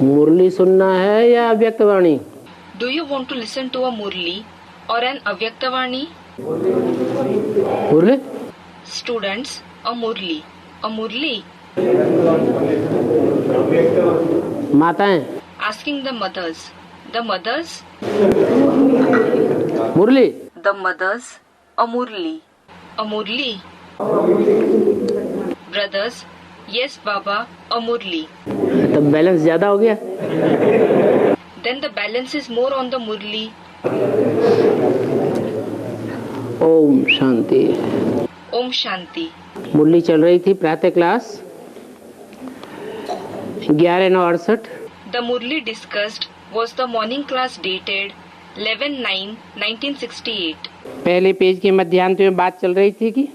मुरली सुनना है या अव्यक्तवाणी? Do you want to listen to a Murli or an Avyaktavani? Murli? Students, a Murli. A Murli? माताएं? Asking the mothers. The mothers? Murli? The mothers. A Murli. A Murli? Brothers? Yes, Baba. A Murli. तब balance ज्यादा हो गया। Then the balance is more on the Murli. Om Shanti. Om Shanti. मुरली चल रही थी प्रातः class 11/9/68। The Murli discussed was the morning class dated 11/9/1968. पहले page के मध्यांत में बात चल रही थी कि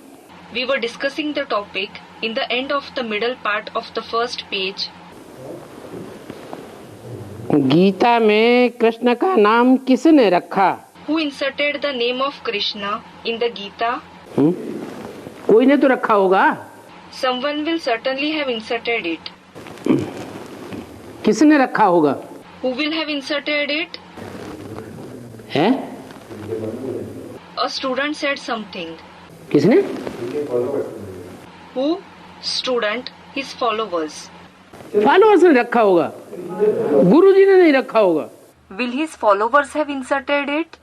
We were discussing the topic in the end of the middle part of the first page. Gita में कृष्ण का नाम किसने रखा? Who inserted the name of Krishna in the Gita? कोई ने तो रखा होगा। Someone will certainly have inserted it. किसने रखा होगा? Who will have inserted it? है? A student said something. किसने? Who? Student, his followers. Followers ने रखा होगा, गुरुजी ने नहीं रखा होगा। Will his followers have inserted it?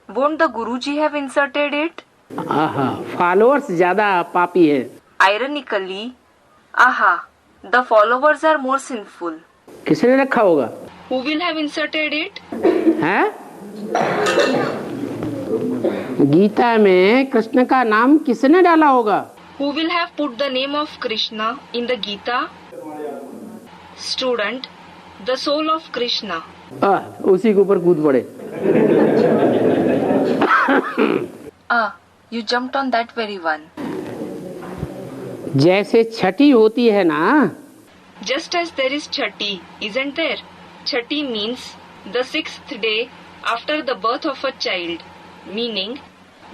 Won't the Guruji have inserted it? आहा, फॉलोअर्स ज्यादा पापी है। Ironically, aha, the followers are more sinful. किसने रखा होगा? Who will have inserted it? है? गीता में कृष्ण का नाम किसने डाला होगा? Who will have put the name of Krishna in the Gita? Student, the soul of Krishna. उसी के ऊपर कूद पड़े। You jumped on that very one. जैसे छठी होती है ना, Just as there is Chatti, isn't there? Chatti means the 6th day after the birth of a child, meaning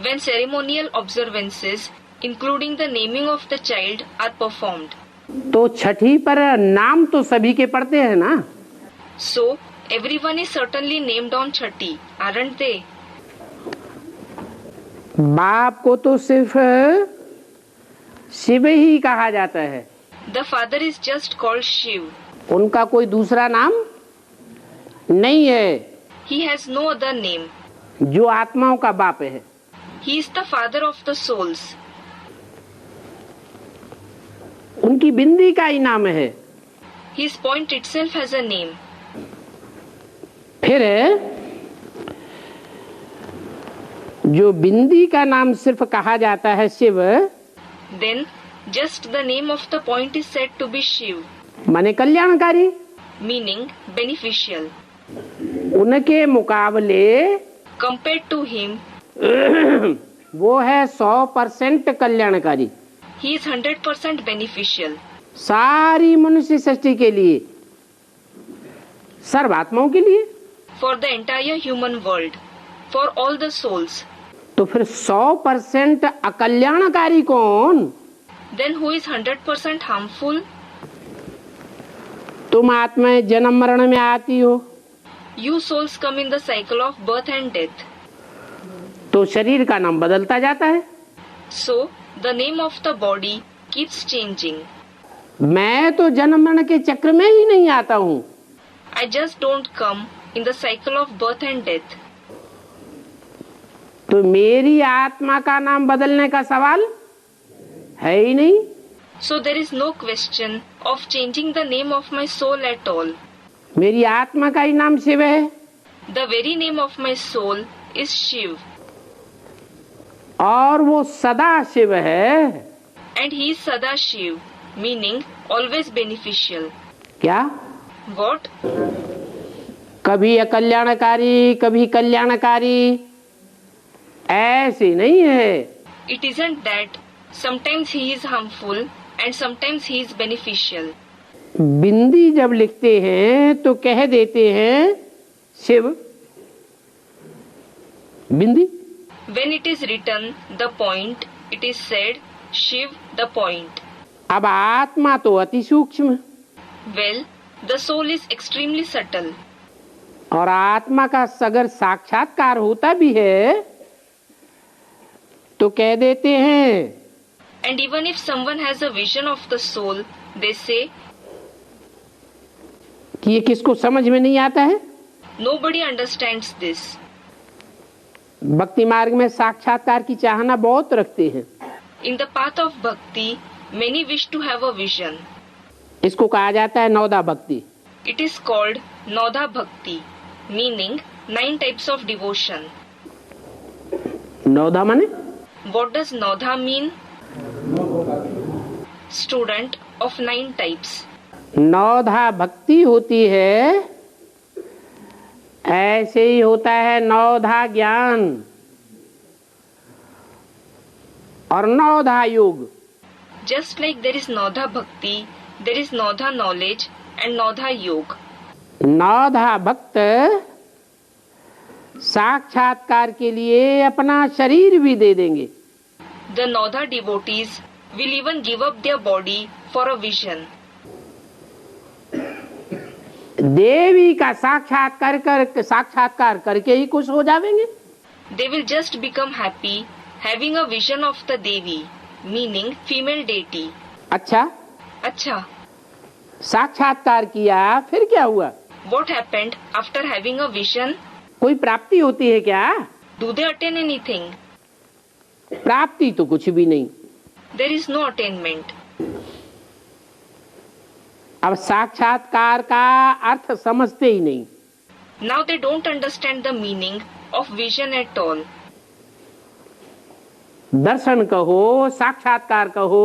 when ceremonial observances, including the naming of the child, are performed. तो छठी पर नाम तो सभी के पड़ते हैं ना। So, everyone is certainly named on Chatti, aren't they? बाप को तो सिर्फ शिव ही कहा जाता है। The father is just called Shiv. उनका कोई दूसरा नाम नहीं है। He has no other name. जो आत्माओं का बाप है। He is the father of the souls. उनकी बिंदी का ही नाम है। His point itself has a name. फिर जो बिंदी का नाम सिर्फ कहा जाता है Shiv, Then, just the name of the point is said to be Shiv, माने कल्याणकारी। meaning beneficial. उनके मुकाबले Compared to him, वो है 100% कल्याणकारी। he is 100% beneficial. सारी मनुष्य सृष्टि के लिए, सर्वात्माओं के लिए। For the entire human world, for all the souls. तो फिर 100% अकल्याणकारी कौन? Then who is 100% harmful? तुम आत्माएं जन्म मरण में आती हो, You souls come in the cycle of birth and death. तो शरीर का नाम बदलता जाता है। So, the name of the body keeps changing. मैं तो जन्म मरण के चक्र में ही नहीं आता हूँ। I just don't come in the cycle of birth and death. तो मेरी आत्मा का नाम बदलने का सवाल है ही नहीं। So there is no question of changing the name of my soul at all. मेरी आत्मा का ही नाम शिव है। The very name of my soul is Shiv. और वो सदा शिव है। And he is Sada Shiv, meaning always beneficial. क्या? What? कभी अकल्याणकारी, कभी कल्याणकारी, ऐसे नहीं है। It isn't that sometimes he is harmful and sometimes he is beneficial. बिंदी जब लिखते हैं तो कह देते हैं शिव बिंदी। When it is written the point, it is said Shiv the point. अब आत्मा तो अति सूक्ष्म। Well, The soul is extremely subtle. और आत्मा का अगर साक्षात्कार होता भी है तो कह देते हैं, And even if someone has a vision of the soul, they say, कि ये किसको समझ में नहीं आता है। nobody understands this. भक्ति मार्ग में साक्षात्कार की चाहना बहुत रखते हैं। In the path of bhakti, many wish to have a vision. इसको कहा जाता है नौदा भक्ति। It is called Nodha Bhakti, meaning 9 types of devotion. Nauda माने What does Nodha mean? Student of 9 types. नौधा भक्ति होती है, ऐसे ही होता है नौधा ज्ञान और नौधा योग। Just like there is Nodha Bhakti, there is Nodha knowledge and Nodha Yoga. नौधा भक्त साक्षात्कार के लिए अपना शरीर भी दे देंगे। The Nodha devotees will even give up their body for a vision. देवी का साक्षात्कार करके ही खुश हो जाएंगे। They will just become happy having a vision of the Devi, meaning female deity. अच्छा, Acha, साक्षात्कार किया फिर क्या हुआ? what happened after having a vision? कोई प्राप्ति होती है क्या? Do they attain anything? प्राप्ति तो कुछ भी नहीं। There is no attainment. अब साक्षात्कार का अर्थ समझते ही नहीं। Now they don't understand the meaning of vision at all. दर्शन कहो, साक्षात्कार कहो,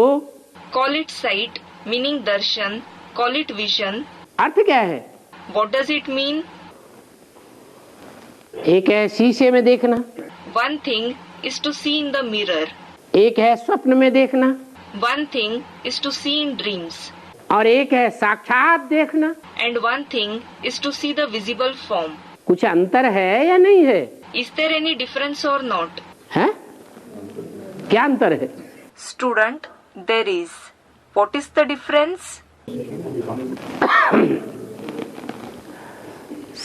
Call it sight, meaning darshan, call it vision. अर्थ क्या है? What does it mean? एक है शीशे में देखना, One thing is to see in the mirror. एक है स्वप्न में देखना, One thing is to see in dreams. और एक है साक्षात देखना। And one thing is to see the visible form. कुछ अंतर है या नहीं है? Is there any difference or not? है? क्या अंतर है? Student, there is. What is the difference?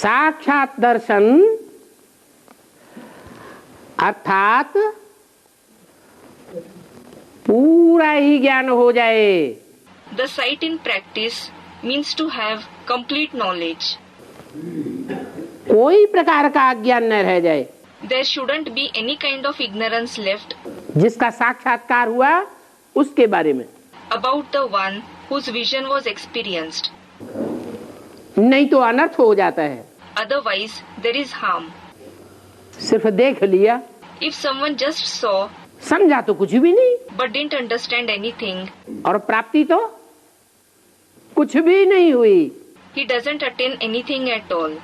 साक्षात दर्शन अर्थात पूरा ही ज्ञान हो जाए। The sight in practice means to have complete knowledge. कोई प्रकार का अज्ञान न रह जाए। There shouldn't be any kind of ignorance left जिसका साक्षात्कार हुआ उसके बारे में, about the one whose vision was experienced. नहीं तो अनर्थ हो जाता है। Otherwise, there is harm. सिर्फ देख लिया, If someone just saw समझा तो कुछ भी नहीं, but didn't understand anything, और प्राप्ति तो कुछ भी नहीं हुई। he doesn't attain anything at all.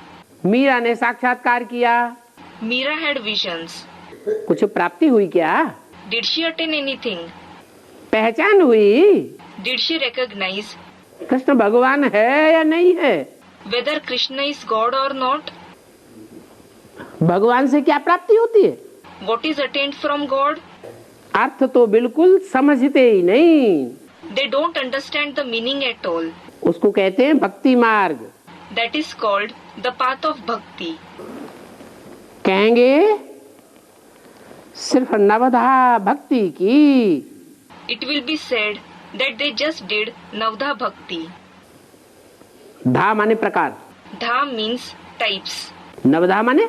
Meera ने साक्षात्कार किया, Meera had visions. कुछ प्राप्ति हुई क्या? Did she attain anything? पहचान हुई? Did she recognize कृष्ण भगवान है या नहीं है? whether Krishna is God or not? भगवान से क्या प्राप्ति होती है? What is attained from God? अर्थ तो बिल्कुल समझते ही नहीं। They don't understand the meaning at all. उसको कहते हैं भक्ति मार्ग। That is called the path of bhakti. कहेंगे सिर्फ नवधा भक्ति की। It will be said that they just did Navdha Bhakti. धा माने प्रकार, Dha means types. नवधा माने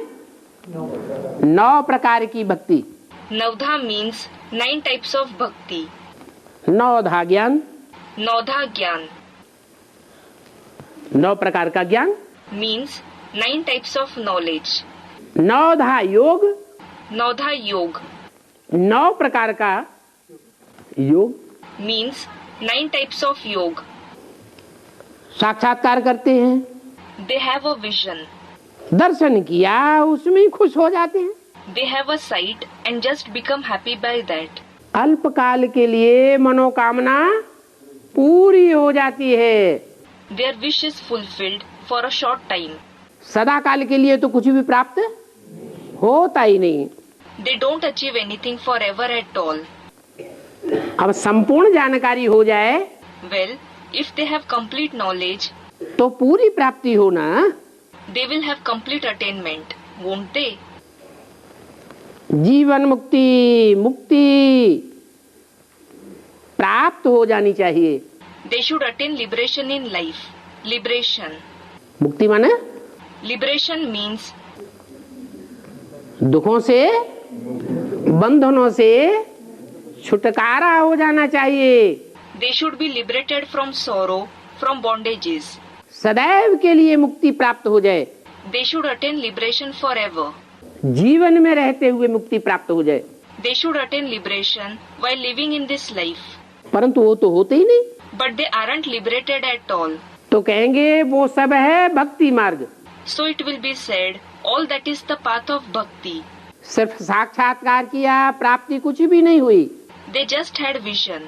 9 प्रकार की भक्ति। Navdha means 9 types of bhakti. नौधा ज्ञान, Naudha Gyan 9 प्रकार का ज्ञान। means 9 types of knowledge. नौधा योग, Naudha Yog 9 प्रकार का योग। means 9 types of yog. साक्षात्कार करते हैं, They have a vision. दर्शन किया, उसमें ही खुश हो जाते हैं। They have a sight and just become happy by that. अल्पकाल के लिए मनोकामना पूरी हो जाती है। Their wish is fulfilled for a short time. सदा काल के लिए तो कुछ भी प्राप्त होता ही नहीं। They don't achieve anything forever at all. अब संपूर्ण जानकारी हो जाए Well, if they have complete knowledge, तो पूरी प्राप्ति हो ना। They will have complete attainment, won't they? जीवन मुक्ति मुक्ति प्राप्त हो जानी चाहिए। They should attain liberation in life. Liberation. मुक्ति माने Liberation means दुखों से बंधनों से छुटकारा हो जाना चाहिए। they should be liberated from sorrow, from bondages. सदैव के लिए मुक्ति प्राप्त हो जाए। They should attain liberation forever. जीवन में रहते हुए मुक्ति प्राप्त हो जाए। They should attain liberation while living in this life. परंतु वो तो होते ही नहीं। But they aren't liberated at all. तो कहेंगे वो सब है भक्ति मार्ग। So it will be said, all that is the path of bhakti. सिर्फ साक्षात्कार किया, प्राप्ति कुछ भी नहीं हुई। They just had vision,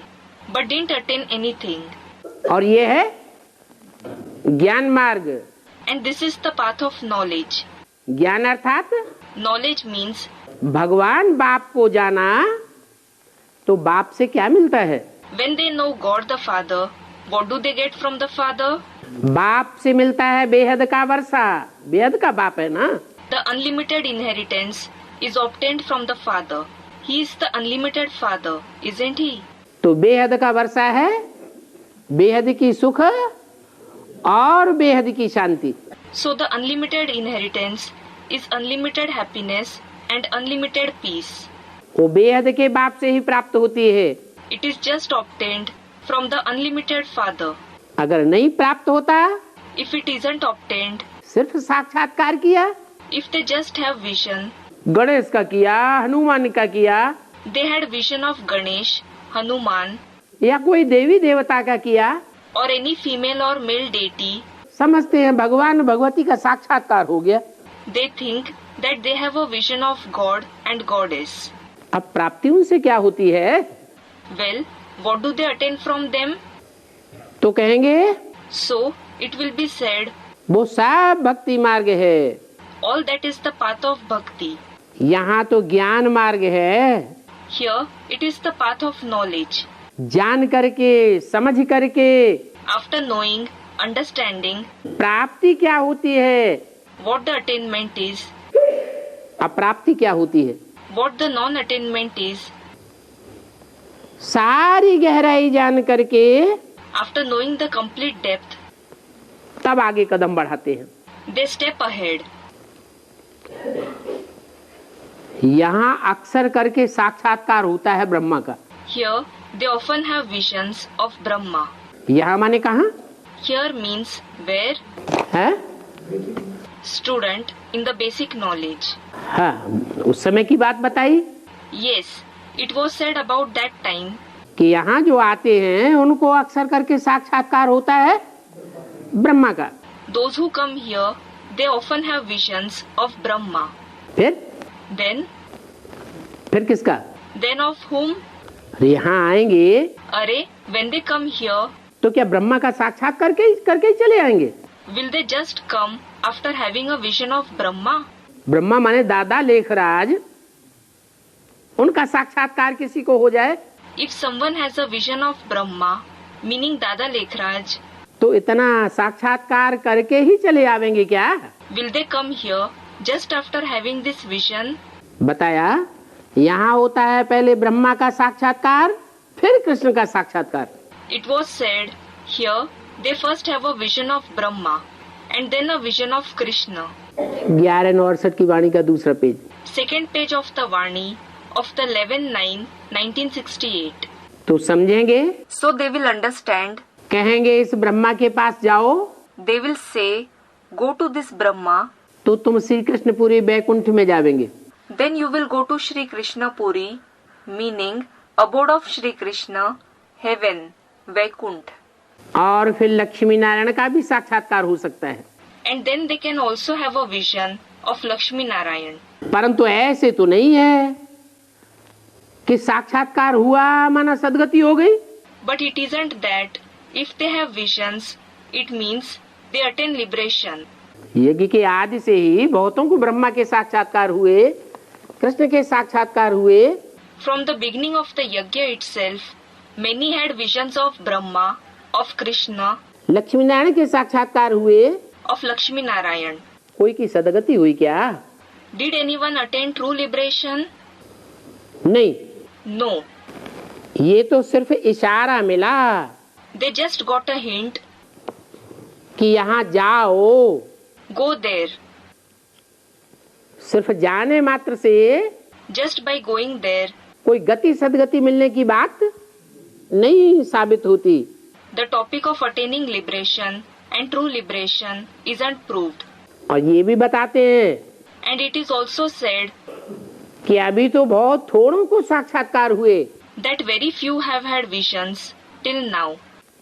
but didn't attain anything. और ये है ज्ञान मार्ग। And this is the path of knowledge. ज्ञान अर्थात Knowledge means भगवान बाप को जाना, तो बाप से क्या मिलता है? when they know God the Father, what do they get from the Father? बाप से मिलता है बेहद का वर्षा। बेहद का बाप है ना। The unlimited inheritance is obtained from the Father. He is the unlimited Father, isn't he? तो बेहद का वर्षा है, बेहद की सुख और बेहद की शांति। So the unlimited inheritance is unlimited happiness and unlimited peace. वो बेहद के बाप से ही प्राप्त होती है। It is just obtained from the unlimited Father. अगर नहीं प्राप्त होता, If it isn't obtained, सिर्फ साक्षात्कार किया, if they just have vision, Ganesh का किया, हनुमान का किया, they had vision of Ganesh, Hanuman, या कोई देवी देवता का किया, or any female or male deity, समझते हैं भगवान भगवती का साक्षात्कार हो गया। they think that they have a vision of God and Goddess. अब प्राप्ति उनसे क्या होती है? Well, what do they attain from them? तो कहेंगे So, it will be said, वो सब भक्ति मार्ग है। all that is the path of bhakti. यहाँ तो ज्ञान मार्ग है। Here, it is the path of knowledge. जान करके समझ करके After knowing, understanding, प्राप्ति क्या होती है, what the attainment is, अप्राप्ति क्या होती है, what the non-attainment is, सारी गहराई जान करके after knowing the complete depth, तब आगे कदम बढ़ाते हैं। they step ahead. यहाँ अक्सर करके साक्षात्कार होता है ब्रह्मा का। Here, they often have visions of Brahma. यहाँ माने कहाँ Here means where? है? Student in the basic knowledge. हाँ, उस समय की बात बताई Yes, it was said about that time कि यहाँ जो आते हैं उनको अक्सर करके साक्षात्कार होता है ब्रह्मा का। those who come here, they often have visions of Brahma. फिर Then किसका? of whom? अरे यहाँ आएंगे Array, when they come here, तो क्या ब्रह्मा का साक्षात करके करके ही चले आएंगे? will they just come after having a vision of Brahma? Brahma माने दादा लेखराज, उनका साक्षात्कार किसी को हो जाए If someone has a vision of Brahma, meaning Dada Lekhraj, तो इतना साक्षात्कार करके ही चले आवेंगे क्या? will they come here just after having this vision? बताया यहाँ होता है पहले ब्रह्मा का साक्षात्कार, फिर कृष्ण का साक्षात्कार। It was said, here they first have a vision of Brahma and then a vision of Krishna. 1169 की वाणी का दूसरा page. Second page of the Vani of the 11/9/1968. तो समझेंगे, So they will understand. कहेंगे इस ब्रह्मा के पास जाओ They will say, go to this Brahma, तो तुम श्री कृष्णपुरी बैकुंठ में जावेंगे। then you will go to Shri Krishna Puri, meaning abode of Shri Krishna, heaven, Vaikunt. और फिर लक्ष्मी नारायण का भी साक्षात्कार हो सकता है। And then they can also have a vision of Lakshmi Narayan. परंतु ऐसे तो नहीं है कि साक्षात्कार हुआ माना सदगति हो गई। But it isn't that if they have visions, it means they attain liberation. यज्ञ के आदि से ही बहुतों को ब्रह्मा के साक्षात्कार हुए, कृष्ण के साक्षात्कार हुए। From the beginning of the yajna itself, many had visions of Brahma, of Krishna Lakshmi Narayan के साक्षात्कार हुए, of Lakshmi Narayan. कोई की सदगति हुई क्या? Did anyone attain true liberation? नहीं, No. ये तो सिर्फ इशारा मिला They just got a hint. कि यहाँ जाओ। Go there. सिर्फ जाने मात्र से Just by going there, कोई गति सदगति मिलने की बात नहीं साबित होती। the topic of attaining liberation and true liberation isn't proved. और ये भी बताते हैं And it is also said कि अभी तो बहुत थोड़ों को साक्षात्कार हुए that very few have had visions till now.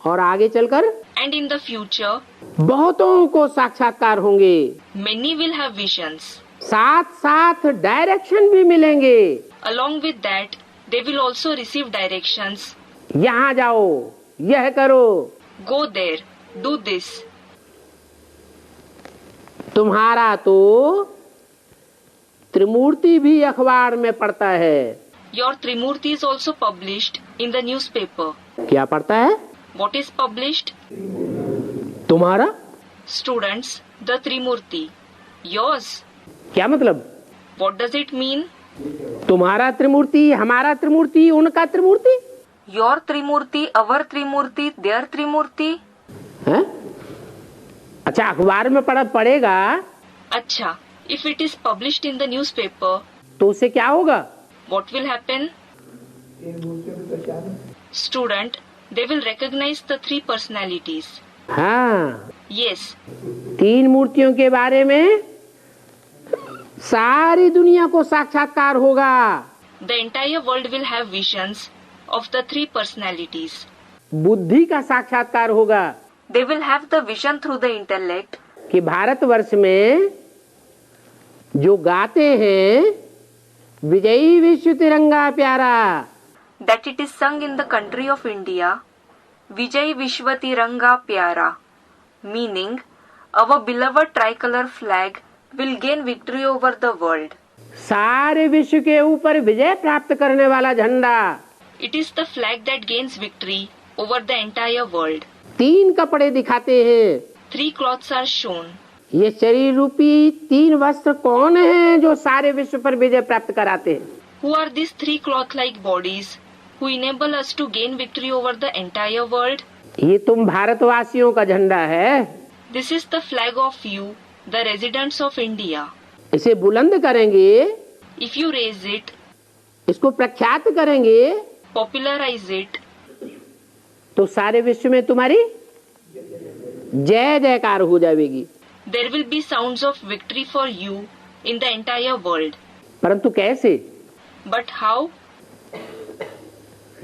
और आगे चलकर And in the future, बहुतों को साक्षात्कार होंगे, many will have visions. साथ साथ डायरेक्शन भी मिलेंगे। Along with that, they will also receive directions. यहाँ जाओ, यह करो। Go there, do this. तुम्हारा तो त्रिमूर्ति भी अखबार में पढ़ता है। Your Trimurti is also published in the newspaper. क्या पढ़ता है? What is published? तुम्हारा? Students, the Trimurti. Yours. क्या मतलब? What does it mean? तुम्हारा त्रिमूर्ति, हमारा त्रिमूर्ति, उनका त्रिमूर्ति Your Trimurti, our Trimurti, their Trimurti. है? अच्छा, अखबार में पढ़ेगा अच्छा, if it is published in the newspaper, तो उससे क्या होगा? what will happen? Student, they will recognize the three personalities. हाँ, Yes, तीन मूर्तियों के बारे में सारी दुनिया को साक्षात्कार होगा। the entire world will have visions of the three personalities. बुद्धि का साक्षात्कार होगा They will have the vision through the intellect कि भारतवर्ष में जो गाते हैं विजयी विश्व तिरंगा प्यारा, that it is sung in the country of India, Vijay Vishwatiranga Pyara, meaning our beloved tricolor flag will gain victory over the world. सारे विश्व के ऊपर विजय प्राप्त करने वाला झंडा, It is the flag that gains victory over the entire world. तीन कपड़े दिखाते हैं। Three cloths are shown. ये शरीर रूपी तीन वस्त्र कौन हैं जो सारे विश्व पर विजय प्राप्त कराते हैं? Who are these three cloth-like bodies who enable us to gain victory over the entire world? ये तुम भारतवासियों का झंडा है। This is the flag of you, the residents of India. इसे बुलंद करेंगे, If you raise it, इसको प्रख्यात करेंगे, popularize it, तो सारे विश्व में तुम्हारी जय जयकार हो जाएगी। there will be sounds of victory for you in the entire world. परंतु कैसे? But how?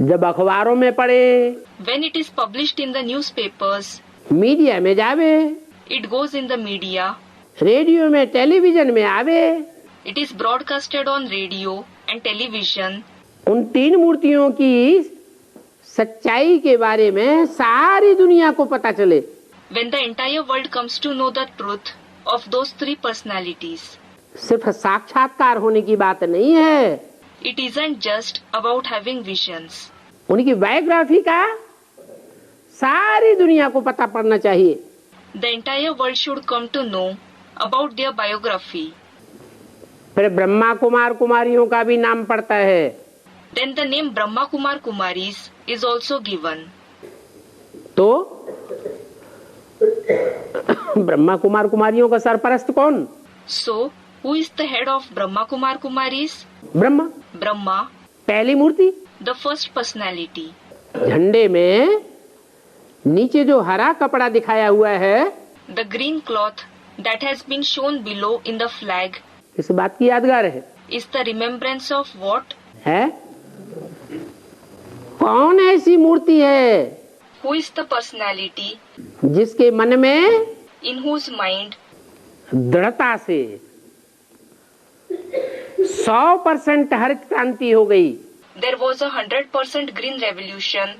जब अखबारों में पढ़े, When it is published in the newspapers, media में जावे, it goes in the media, radio में टेलीविजन में आवे, it is broadcasted on radio and television. उन तीन मूर्तियों की सच्चाई के बारे में सारी दुनिया को पता चले। When the entire world comes to know the truth of those three personalities, सिर्फ साक्षात्कार होने की बात नहीं है, it isn't just about having visions. उनकी बायोग्राफी का सारी दुनिया को पता पड़ना चाहिए। The entire world should come to know about their biography. फिर ब्रह्मा कुमार कुमारियों का भी नाम पड़ता है। Then the name Brahma Kumar Kumaris is also given. तो ब्रह्मा कुमार कुमारियों का सरपरस्त कौन? So, who is the head of Brahma Kumar Kumaris? Brahma, Brahma, पहली मूर्ति। the first personality. झंडे में नीचे जो हरा कपड़ा दिखाया हुआ है, The green cloth that has been shown below in the flag इस बात की यादगार है। is the remembrance of what? है? कौन ऐसी मूर्ति है Who is the personality जिसके मन में in whose mind दृढ़ता से 100% हरित क्रांति हो गई, there was 100% green revolution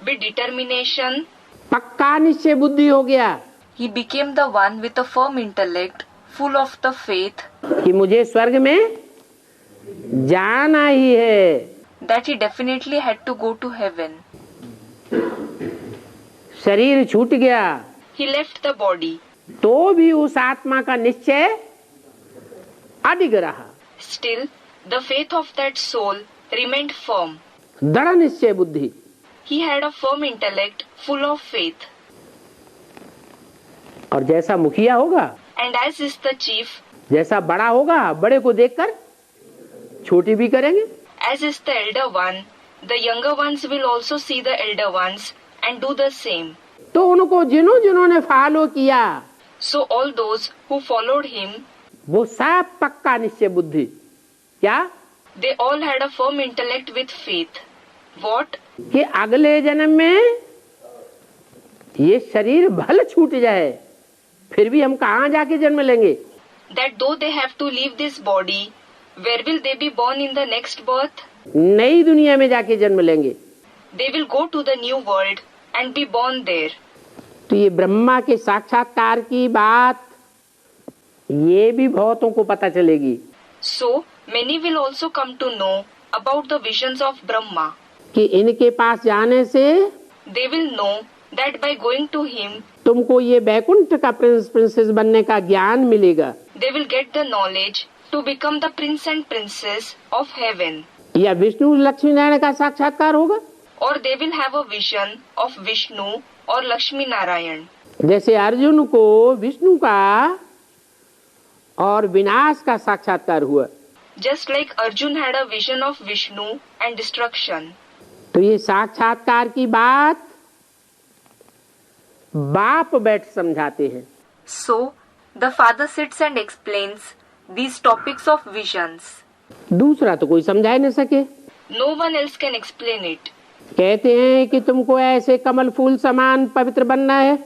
with determination? पक्का निश्चय बुद्धि हो गया He became the one with a firm intellect, full of the faith कि मुझे स्वर्ग में जाना ही है। that he definitely had to go to heaven. शरीर छूट गया, he left the body. तो भी उस आत्मा का निश्चय अडिग रहा, Still, the faith of that soul remained firm. दृढ़ निश्चय बुद्धि। He had a firm intellect full of faith. और जैसा मुखिया होगा, And as is the chief, जैसा बड़ा होगा, बड़े को देखकर छोटी भी करेंगे। as is the elder one, the younger ones will also see the elder ones and do the same. तो उनको जिन्होंने फॉलो किया, So all those who followed him, वो सब पक्का निश्चय बुद्धि। क्या? they all had a firm intellect with faith. What? कि अगले जन्म में ये शरीर भले छूट जाए, फिर भी हम कहाँ जाके जन्म लेंगे? That though they have to leave this body, where will they be born in the next birth? नई दुनिया में जाके जन्म लेंगे। They will go to the new world and be born there. तो ये ब्रह्मा के साक्षात्कार की बात ये भी बहुतों को पता चलेगी। So many will also come to know about the visions of Brahma. कि इनके पास जाने से They will know that by going to him, तुमको ये बैकुंठ का प्रिंसेस बनने का ज्ञान मिलेगा, they will get the knowledge to become the prince and princess of heaven. या विष्णु लक्ष्मी नारायण का साक्षात्कार होगा। Or they will have a vision of Vishnu or Lakshmi Narayan. जैसे अर्जुन को विष्णु का और विनाश का साक्षात्कार हुआ, Just like Arjun had a vision of Vishnu and destruction. तो ये साक्षात्कार की बात बाप बैठ समझाते हैं। So the father sits and explains these topics of visions. दूसरा तो कोई समझा ही नहीं सके। No one else can explain it. कहते हैं कि तुमको ऐसे कमल फूल समान पवित्र बनना है,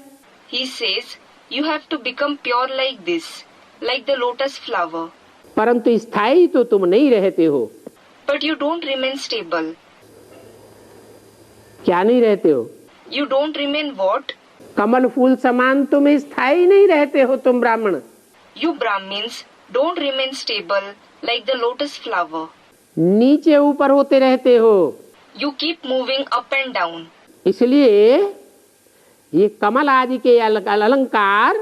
He says, you have to become pure like this, like the lotus flower. परंतु स्थायी तो तुम नहीं रहते हो। But you don't remain stable. क्या नहीं रहते हो? You don't remain what? कमल फूल समान तुम स्थायी नहीं रहते हो, तुम ब्राह्मण। You Brahmins don't remain stable like the lotus flower. नीचे ऊपर होते रहते हो। You keep moving up and down. इसलिए ये कमल आदि के अलंकार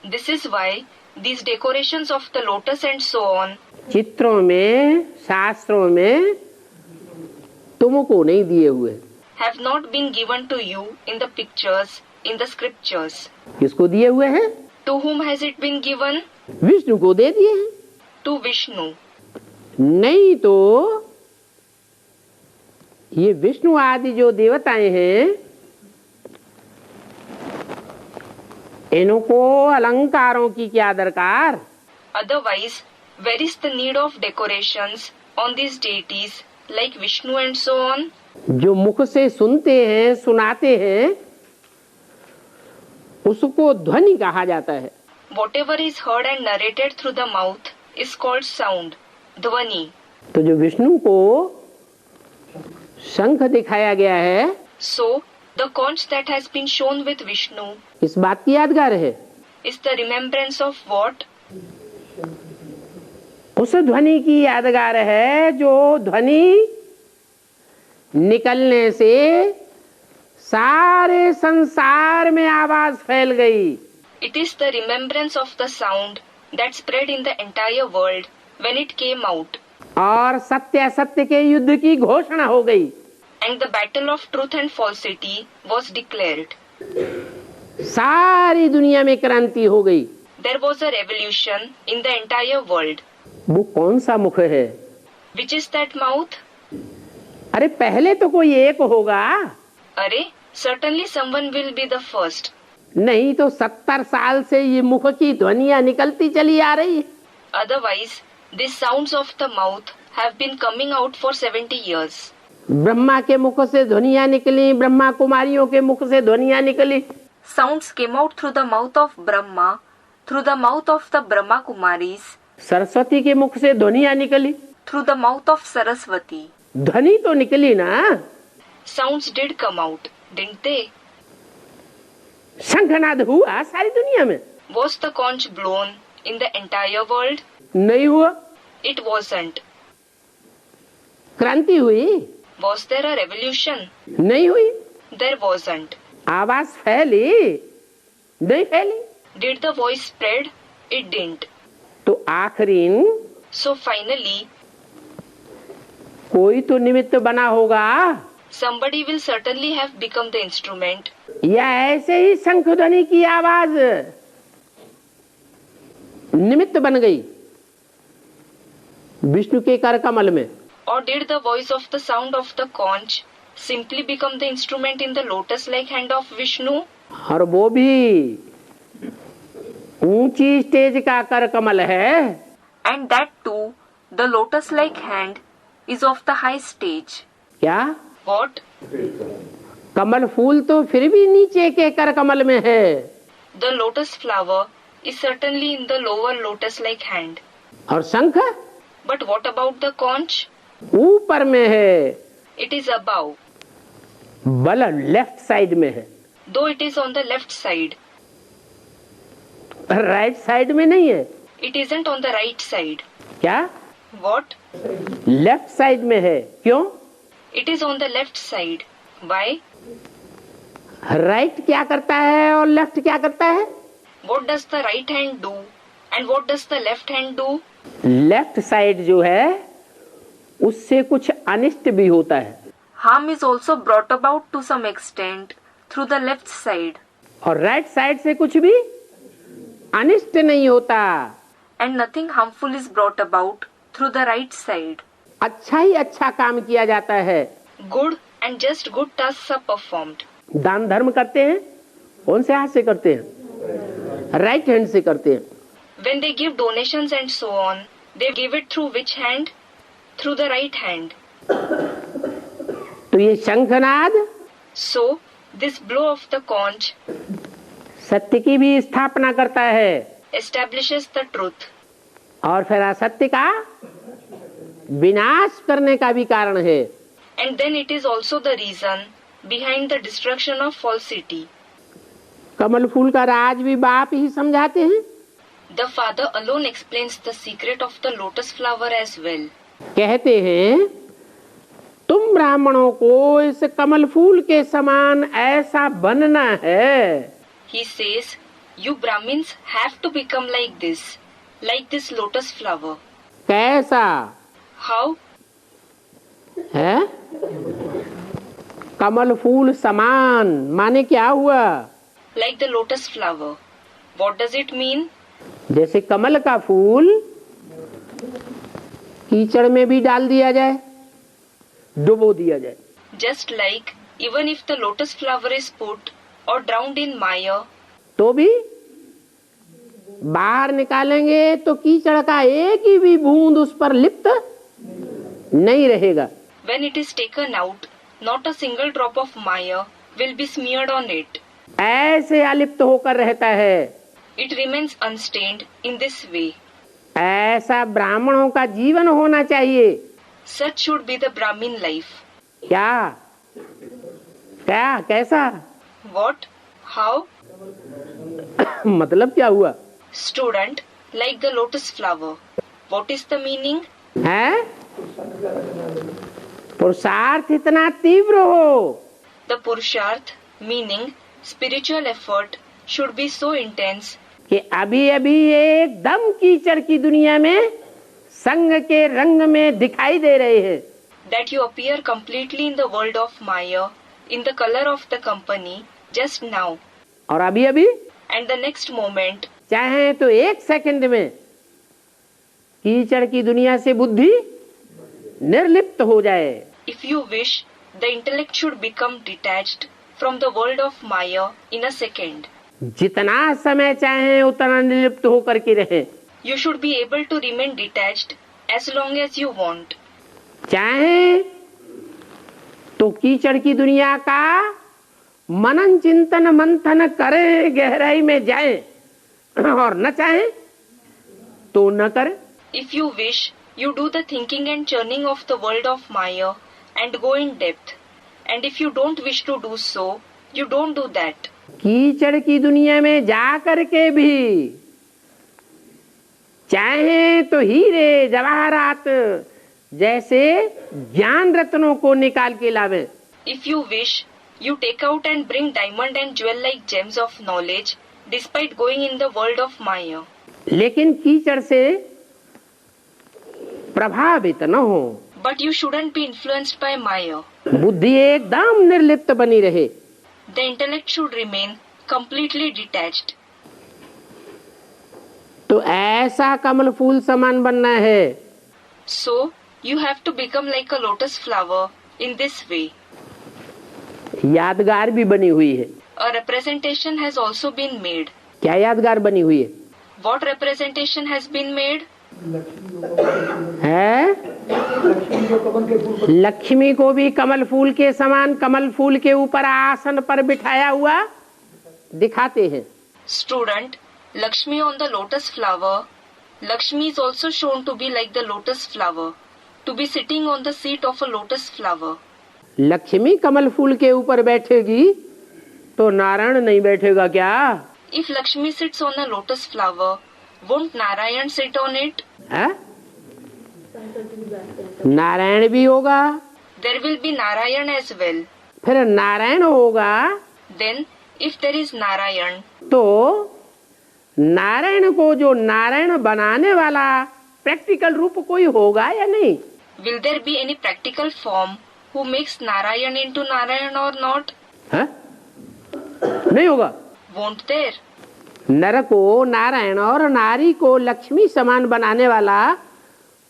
This is why these decorations of the lotus and so on चित्रों में, शास्त्रों में तुमको नहीं दिए हुए। have not been given to you in the pictures, in the scriptures. किसको दिए हुए हैं? To whom has it been given? Vishnu को दे दिए हैं। To Vishnu. नहीं तो ये विष्णु आदि जो देवताएं हैं, इनको अलंकारों की क्या दरकार? Otherwise, where is the need of decorations on these deities like Vishnu and so on? जो मुख से सुनते हैं, सुनाते हैं, उसको ध्वनि कहा जाता है। Whatever is heard and narrated through the mouth is called sound, dhvani. तो जो विष्णु को शंख दिखाया गया है, So, the conch that has been shown with Vishnu इस बात की यादगार है। is the remembrance of what? उस ध्वनि की यादगार है जो ध्वनि निकलने से सारे संसार में आवाज फैल गई। It is the remembrance of the sound that spread in the entire world when it came out. और सत्य असत्य के युद्ध की घोषणा हो गई। And the battle of truth and falsity was declared. सारी दुनिया में क्रांति हो गई। There was a revolution in the entire world. वो कौन सा मुख है? Which is that mouth? अरे पहले तो कोई एक होगा। अरे, certainly someone will be the first. नहीं तो 70 साल से ये मुख की ध्वनियां निकलती चली आ रही। Otherwise, these sounds of the mouth have been coming out for 70 years. Brahma के मुख से ध्वनियां निकली, ब्रह्मा कुमारियों के मुख से ध्वनियां निकली। Sounds came out through the mouth of Brahma, through the mouth of the Brahma Kumaris, Saraswati के मुख से ध्वनियां निकली। through the mouth of Saraswati. ध्वनि तो निकली ना। Sounds did come out, didn't they? शंखनाद हुआ सारी दुनिया में? Was the conch blown in the entire world? नहीं हुआ। It wasn't. क्रांति हुई? Was there a revolution? नहीं हुई। There wasn't. आवाज फैली? नहीं फैली। Did the voice spread? It didn't. तो आखिरीन So finally, कोई तो निमित्त बना होगा, somebody will certainly have become the instrument. या ऐसे ही शंख ध्वनि की आवाज निमित्त बन गई विष्णु के कर कमल में। Or did the voice of the sound of the conch simply become the instrument in the lotus-like hand of Vishnu? और वो भी ऊंची स्टेज का कर कमल है। And that too, the lotus-like hand is of the high stage. क्या? What? कमल फूल तो फिर भी नीचे के कर कमल में है। The lotus flower is certainly in the lower lotus-like hand. और शंख But what about the conch? ऊपर में है, It is above, बल लेफ्ट साइड में है, though it is on the left side. Right side में नहीं है। It isn't on the right side. क्या? What? लेफ्ट साइड में है। क्यों? It is on the left side. Why? Right क्या करता है और लेफ्ट क्या करता है? What does the right hand do? And what does the left hand do? Left side जो है उससे कुछ अनिष्ट भी होता है, Harm is also brought about to some extent through the left side. और राइट साइड से कुछ भी अनिष्ट नहीं होता। And nothing harmful is brought about through the right side. अच्छा ही अच्छा काम किया जाता है। Good and just good tasks are performed. दान धर्म करते हैं, कौन से हाथ से करते हैं? राइट हैंड से करते हैं। When they give donations and so on, they give it through which hand? Through the right hand. तो ये शंखनाद So, this blow of the conch सत्य की भी स्थापना करता है establishes the truth. और फिर असत्य का विनाश करने का भी कारण है। And then it is also the reason behind the destruction of falsity. कमल फूल का राज भी बाप ही समझाते हैं। The father alone explains the secret of the lotus flower as well. कहते हैं तुम ब्राह्मणों को इस कमल फूल के समान ऐसा बनना है। He says, you Brahmins have to become like this lotus flower. कैसा How? है? कमल फूल समान माने क्या हुआ? Like the lotus flower. What does it mean? जैसे कमल का फूल कीचड़ में भी डाल दिया जाए, डुबो दिया जाए, Just like even if the lotus flower is put or drowned in mire, तो भी बाहर निकालेंगे तो कीचड़ का एक ही भी बूंद उस पर लिप्त नहीं रहेगा। when it is taken out, not a single drop of mire will be smeared on it. ऐसे अलिप्त होकर रहता है। It remains unstained in this way. ऐसा ब्राह्मणों का जीवन होना चाहिए। Such should be the Brahmin life. क्या? क्या? कैसा? What? How? मतलब क्या हुआ? Student, like the lotus flower. What is the meaning? है? पुरुषार्थ इतना तीव्र हो, The Purusharth, meaning spiritual effort, should be so intense कि अभी अभी एकदम कीचड़ की दुनिया में संग के रंग में दिखाई दे रहे हैं। that you appear completely in the world of Maya, in the color of the company, just now. और अभी अभी And the next moment, चाहे तो एक सेकंड में कीचड़ की दुनिया से बुद्धि निर्लिप्त हो जाए। if you wish, the intellect should become detached from the world of Maya in a second. जितना समय चाहे उतना निर्लिप्त होकर के रहे। You should be able to remain detached as long as you want. चाहे तो कीचड़ की दुनिया का मनन चिंतन मंथन करें, गहराई में जाएं, और न चाहे तो न करें। If you wish, you do the thinking and churning of the world of Maya and go in depth. And if you don't wish to do so, you don't do that. कीचड़ की दुनिया में जा करके भी चाहे तो हीरे जवाहरात जैसे ज्ञान रत्नों को निकाल के लावे। If you wish, you take out and bring diamond and jewel like gems of knowledge despite going in the world of Maya. लेकिन कीचड़ से प्रभावित न हो। But you shouldn't be influenced by Maya. बुद्धि एकदम निर्लिप्त बनी रहे। The intellect should remain completely detached. तो ऐसा कमल फूल समान बनना है। So, you have to become like a lotus flower in this way. यादगार भी बनी हुई है। A representation has also been made. क्या यादगार बनी हुई है? What representation has been made? है लक्ष्मी को भी कमल फूल के समान कमल फूल के ऊपर आसन पर बिठाया हुआ दिखाते हैं। Student, Lakshmi on the lotus flower. Lakshmi is also shown to be like the lotus flower, to be sitting on the seat of a lotus flower. Lakshmi कमल फूल के ऊपर बैठेगी तो नारायण नहीं बैठेगा क्या? If Lakshmi sits on a lotus flower, won't Narayan sit on it? है? नारायण भी होगा। There will be Narayan as well. फिर नारायण होगा Then, if there is Narayan, तो नारायण को जो नारायण बनाने वाला प्रैक्टिकल रूप कोई होगा या नहीं? will there be any practical form who makes Narayan into Narayan or not? है? नहीं होगा। Won't there? नर को नारायण और नारी को लक्ष्मी समान बनाने वाला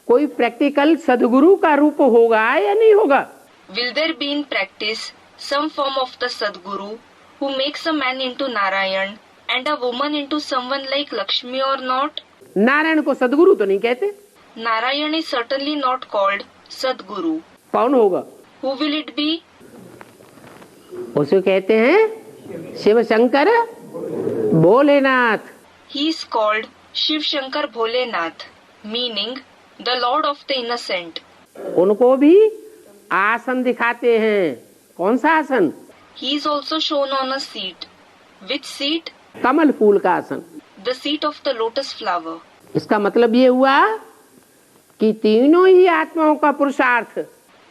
कोई प्रैक्टिकल सदगुरु का रूप होगा या नहीं होगा? Will there be in practice some form of the Sadguru who makes a man into Narayan and a woman into someone like Lakshmi or not? Narayan को सदगुरु तो नहीं कहते। Narayan is certainly not called Sadguru. कौन होगा? Who will it be? उसे कहते हैं Shiv Shankar Bholenath. He is called Shiv Shankar Bholenath, meaning the Lord of the Innocent. उनको भी आसन दिखाते हैं। कौन सा आसन? He is also shown on a seat. Which seat? कमल फूल का आसन। The seat of the lotus flower. इसका मतलब ये हुआ कि तीनों ही आत्माओं का पुरुषार्थ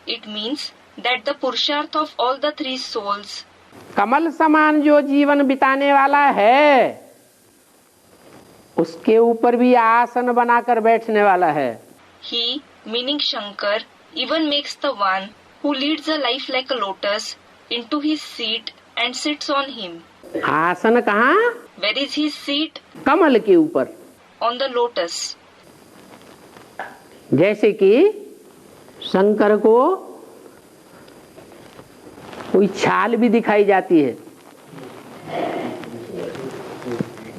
It means that the Purusharth of all the three souls, कमल समान जो जीवन बिताने वाला है उसके ऊपर भी आसन बनाकर बैठने वाला है। he, meaning Shankar, even makes the one who leads a life like a lotus into his seat and sits on him. आसन कहाँ? Where is his seat? कमल के ऊपर। On the lotus. जैसे कि शंकर को कोई छाल भी दिखाई जाती है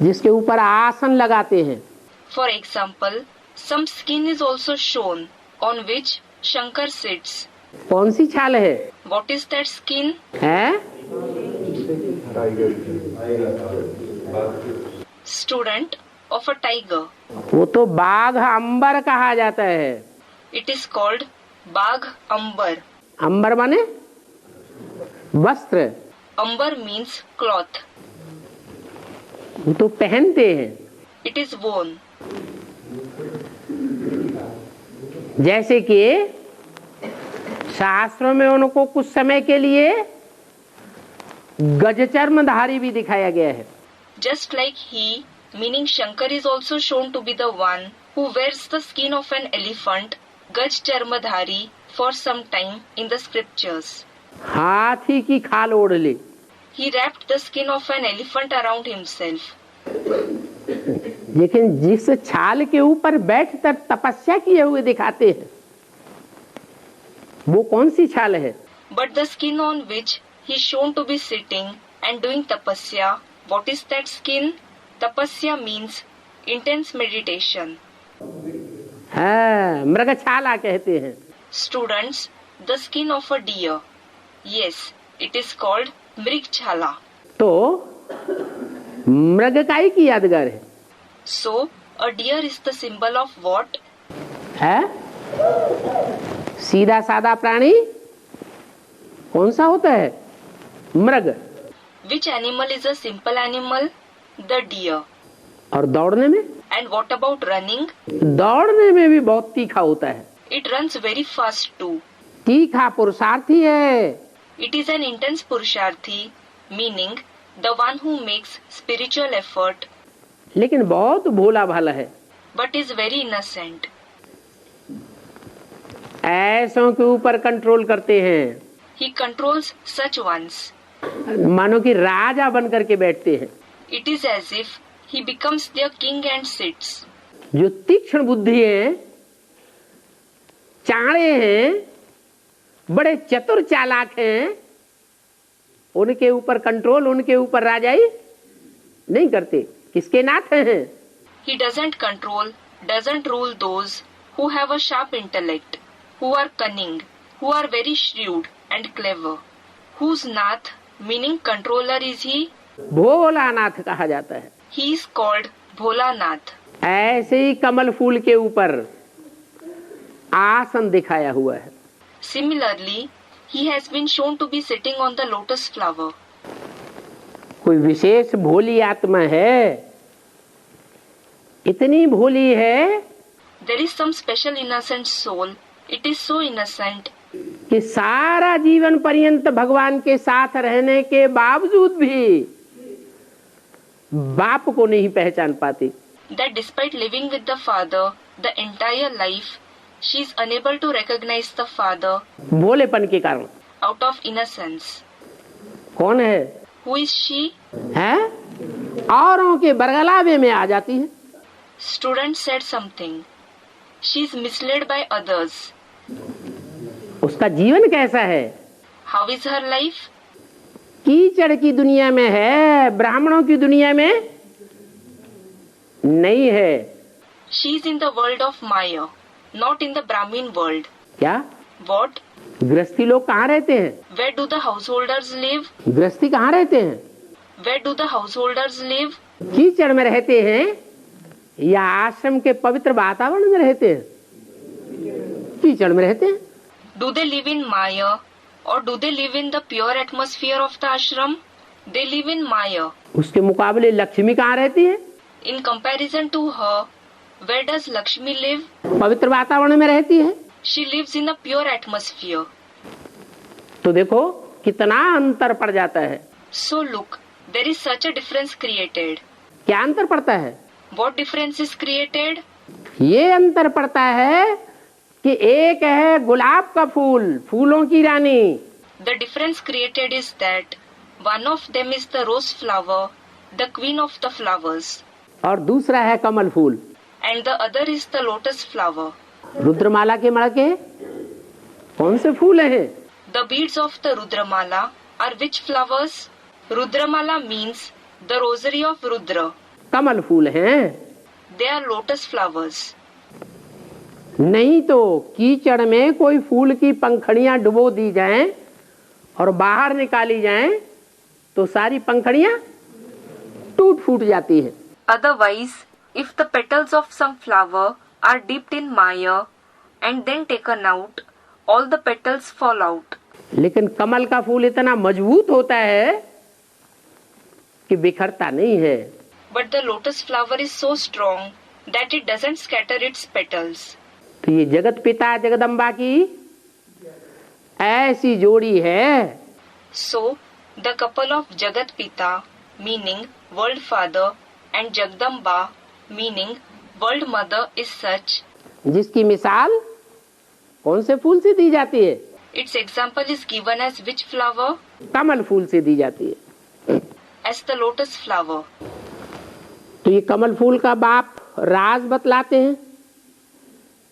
जिसके ऊपर आसन लगाते हैं। For example, some skin is also shown on which Shankar sits. कौन सी छाल है? What is that skin? है Student, of a tiger. वो तो बाघ अंबर कहा जाता है। It is called Bagh Ambar. अंबर माने वस्त्र। Ambar means cloth. वो तो पहनते हैं। It is worn. जैसे कि शास्त्रों में उनको कुछ समय के लिए गजचर्मधारी भी दिखाया गया है। Just like he, meaning Shankar, is also shown to be the one who wears the skin of an elephant, Gaj Charmadhari, for some time in the scriptures. हाथी की खाल ओढ़ ले। He wrapped the skin of an elephant around himself. लेकिन जिस छाल के ऊपर बैठकर तपस्या किए हुए दिखाते हैं वो कौन सी छाल है? But the skin on which he is shown to be sitting and doing tapasya, what is that skin? Tapasya means intense meditation. हाँ, मृगछाला कहते हैं। Students, the skin of a deer. Yes, it is called Mrigchala. तो मृग काय की यादगार है? So, a deer is the symbol of what? है सीधा सादा प्राणी कौन सा होता है? मृग। Which animal is a simple animal? The deer. और दौड़ने में? And what about running? दौड़ने में भी बहुत तीखा होता है। It runs very fast too. तीखा पुरुषार्थी है। It is an intense purusharthi, meaning the one who makes spiritual effort लेकिन बहुत भोला भाला है, but is very innocent. ऐसों के ऊपर कंट्रोल करते हैं, He controls such ones. मानो कि राजा बन करके बैठते हैं। It is as if he becomes their king and sits. जो तीक्ष्ण बुद्धि है, चाणे हैं, बड़े चतुर चालाक हैं, उनके ऊपर कंट्रोल, उनके ऊपर राजाई नहीं करते। किसके नाथ हैं? He doesn't control, doesn't rule those who have a sharp intellect, who are cunning, who are very shrewd and clever. Whose nath, meaning controller, is he? Bholanath कहा जाता है। He is called Bholanath. ऐसे ही कमल फूल के ऊपर आसन दिखाया हुआ है। Similarly, he has been shown to be sitting on the lotus flower. कोई विशेष भोली आत्मा है, इतनी भोली है There is some special innocent soul. It is so innocent कि सारा जीवन पर्यंत भगवान के साथ रहने के बावजूद भी बाप को नहीं पहचान पाती। that despite living with the father the entire life, she is unable to recognize the father भोलेपन के कारण। out of innocence. कौन है? Who is she? है? औरों के बरगलावे में आ जाती है। Student said something. She is misled by others. उसका जीवन कैसा है? How is her life? कीचड़ की दुनिया में है, ब्राह्मणों की दुनिया में नहीं है। She is in the world of Maya, not in the Brahmin world. क्या? What? गृहस्थी लोग कहाँ रहते हैं? Where do the householders live? गृहस्थी कहाँ रहते हैं? Where do the householders live? कीचड़ में रहते हैं या आश्रम के पवित्र वातावरण में रहते हैं? कीचड़ में रहते हैं। Do they live in Maya or do they live in the pure atmosphere of the ashram? They live in Maya. उसके मुकाबले लक्ष्मी कहाँ रहती है? In comparison to her, where does Lakshmi live? पवित्र वातावरण में रहती है। She lives in a pure atmosphere. तो देखो कितना अंतर पड़ जाता है। So look, there is such a difference created. क्या अंतर पड़ता है? What difference is created? ये अंतर पड़ता है कि एक है गुलाब का फूल, फूलों की रानी, The difference created is that one of them is the rose flower, the queen of the flowers, और दूसरा है कमल फूल। and the other is the lotus flower. रुद्रमाला के मड़के कौन से फूल हैं? The beads of the Rudramala are which flowers? Rudramala means the rosary of Rudra. कमल फूल हैं। They are lotus flowers. नहीं तो कीचड़ में कोई फूल की पंखड़ियां डुबो दी जाएं और बाहर निकाली जाएं तो सारी पंखड़ियां टूट फूट जाती है। Otherwise, if the petals of some flower are dipped in Maya and then taken out, all the petals fall out. लेकिन कमल का फूल इतना मजबूत होता है कि बिखरता नहीं है। But the lotus flower is so strong that it doesn't scatter its petals. तो ये जगत पिता जगदम्बा की ऐसी जोड़ी है। So, the couple of Jagat Pita, meaning World Father, and Jagdamba, meaning World Mother, is such. जिसकी मिसाल कौन से फूल से दी जाती है? Its example is given as which flower? कमल फूल से दी जाती है। As the lotus flower. तो ये कमल फूल का बाप राज बतलाते हैं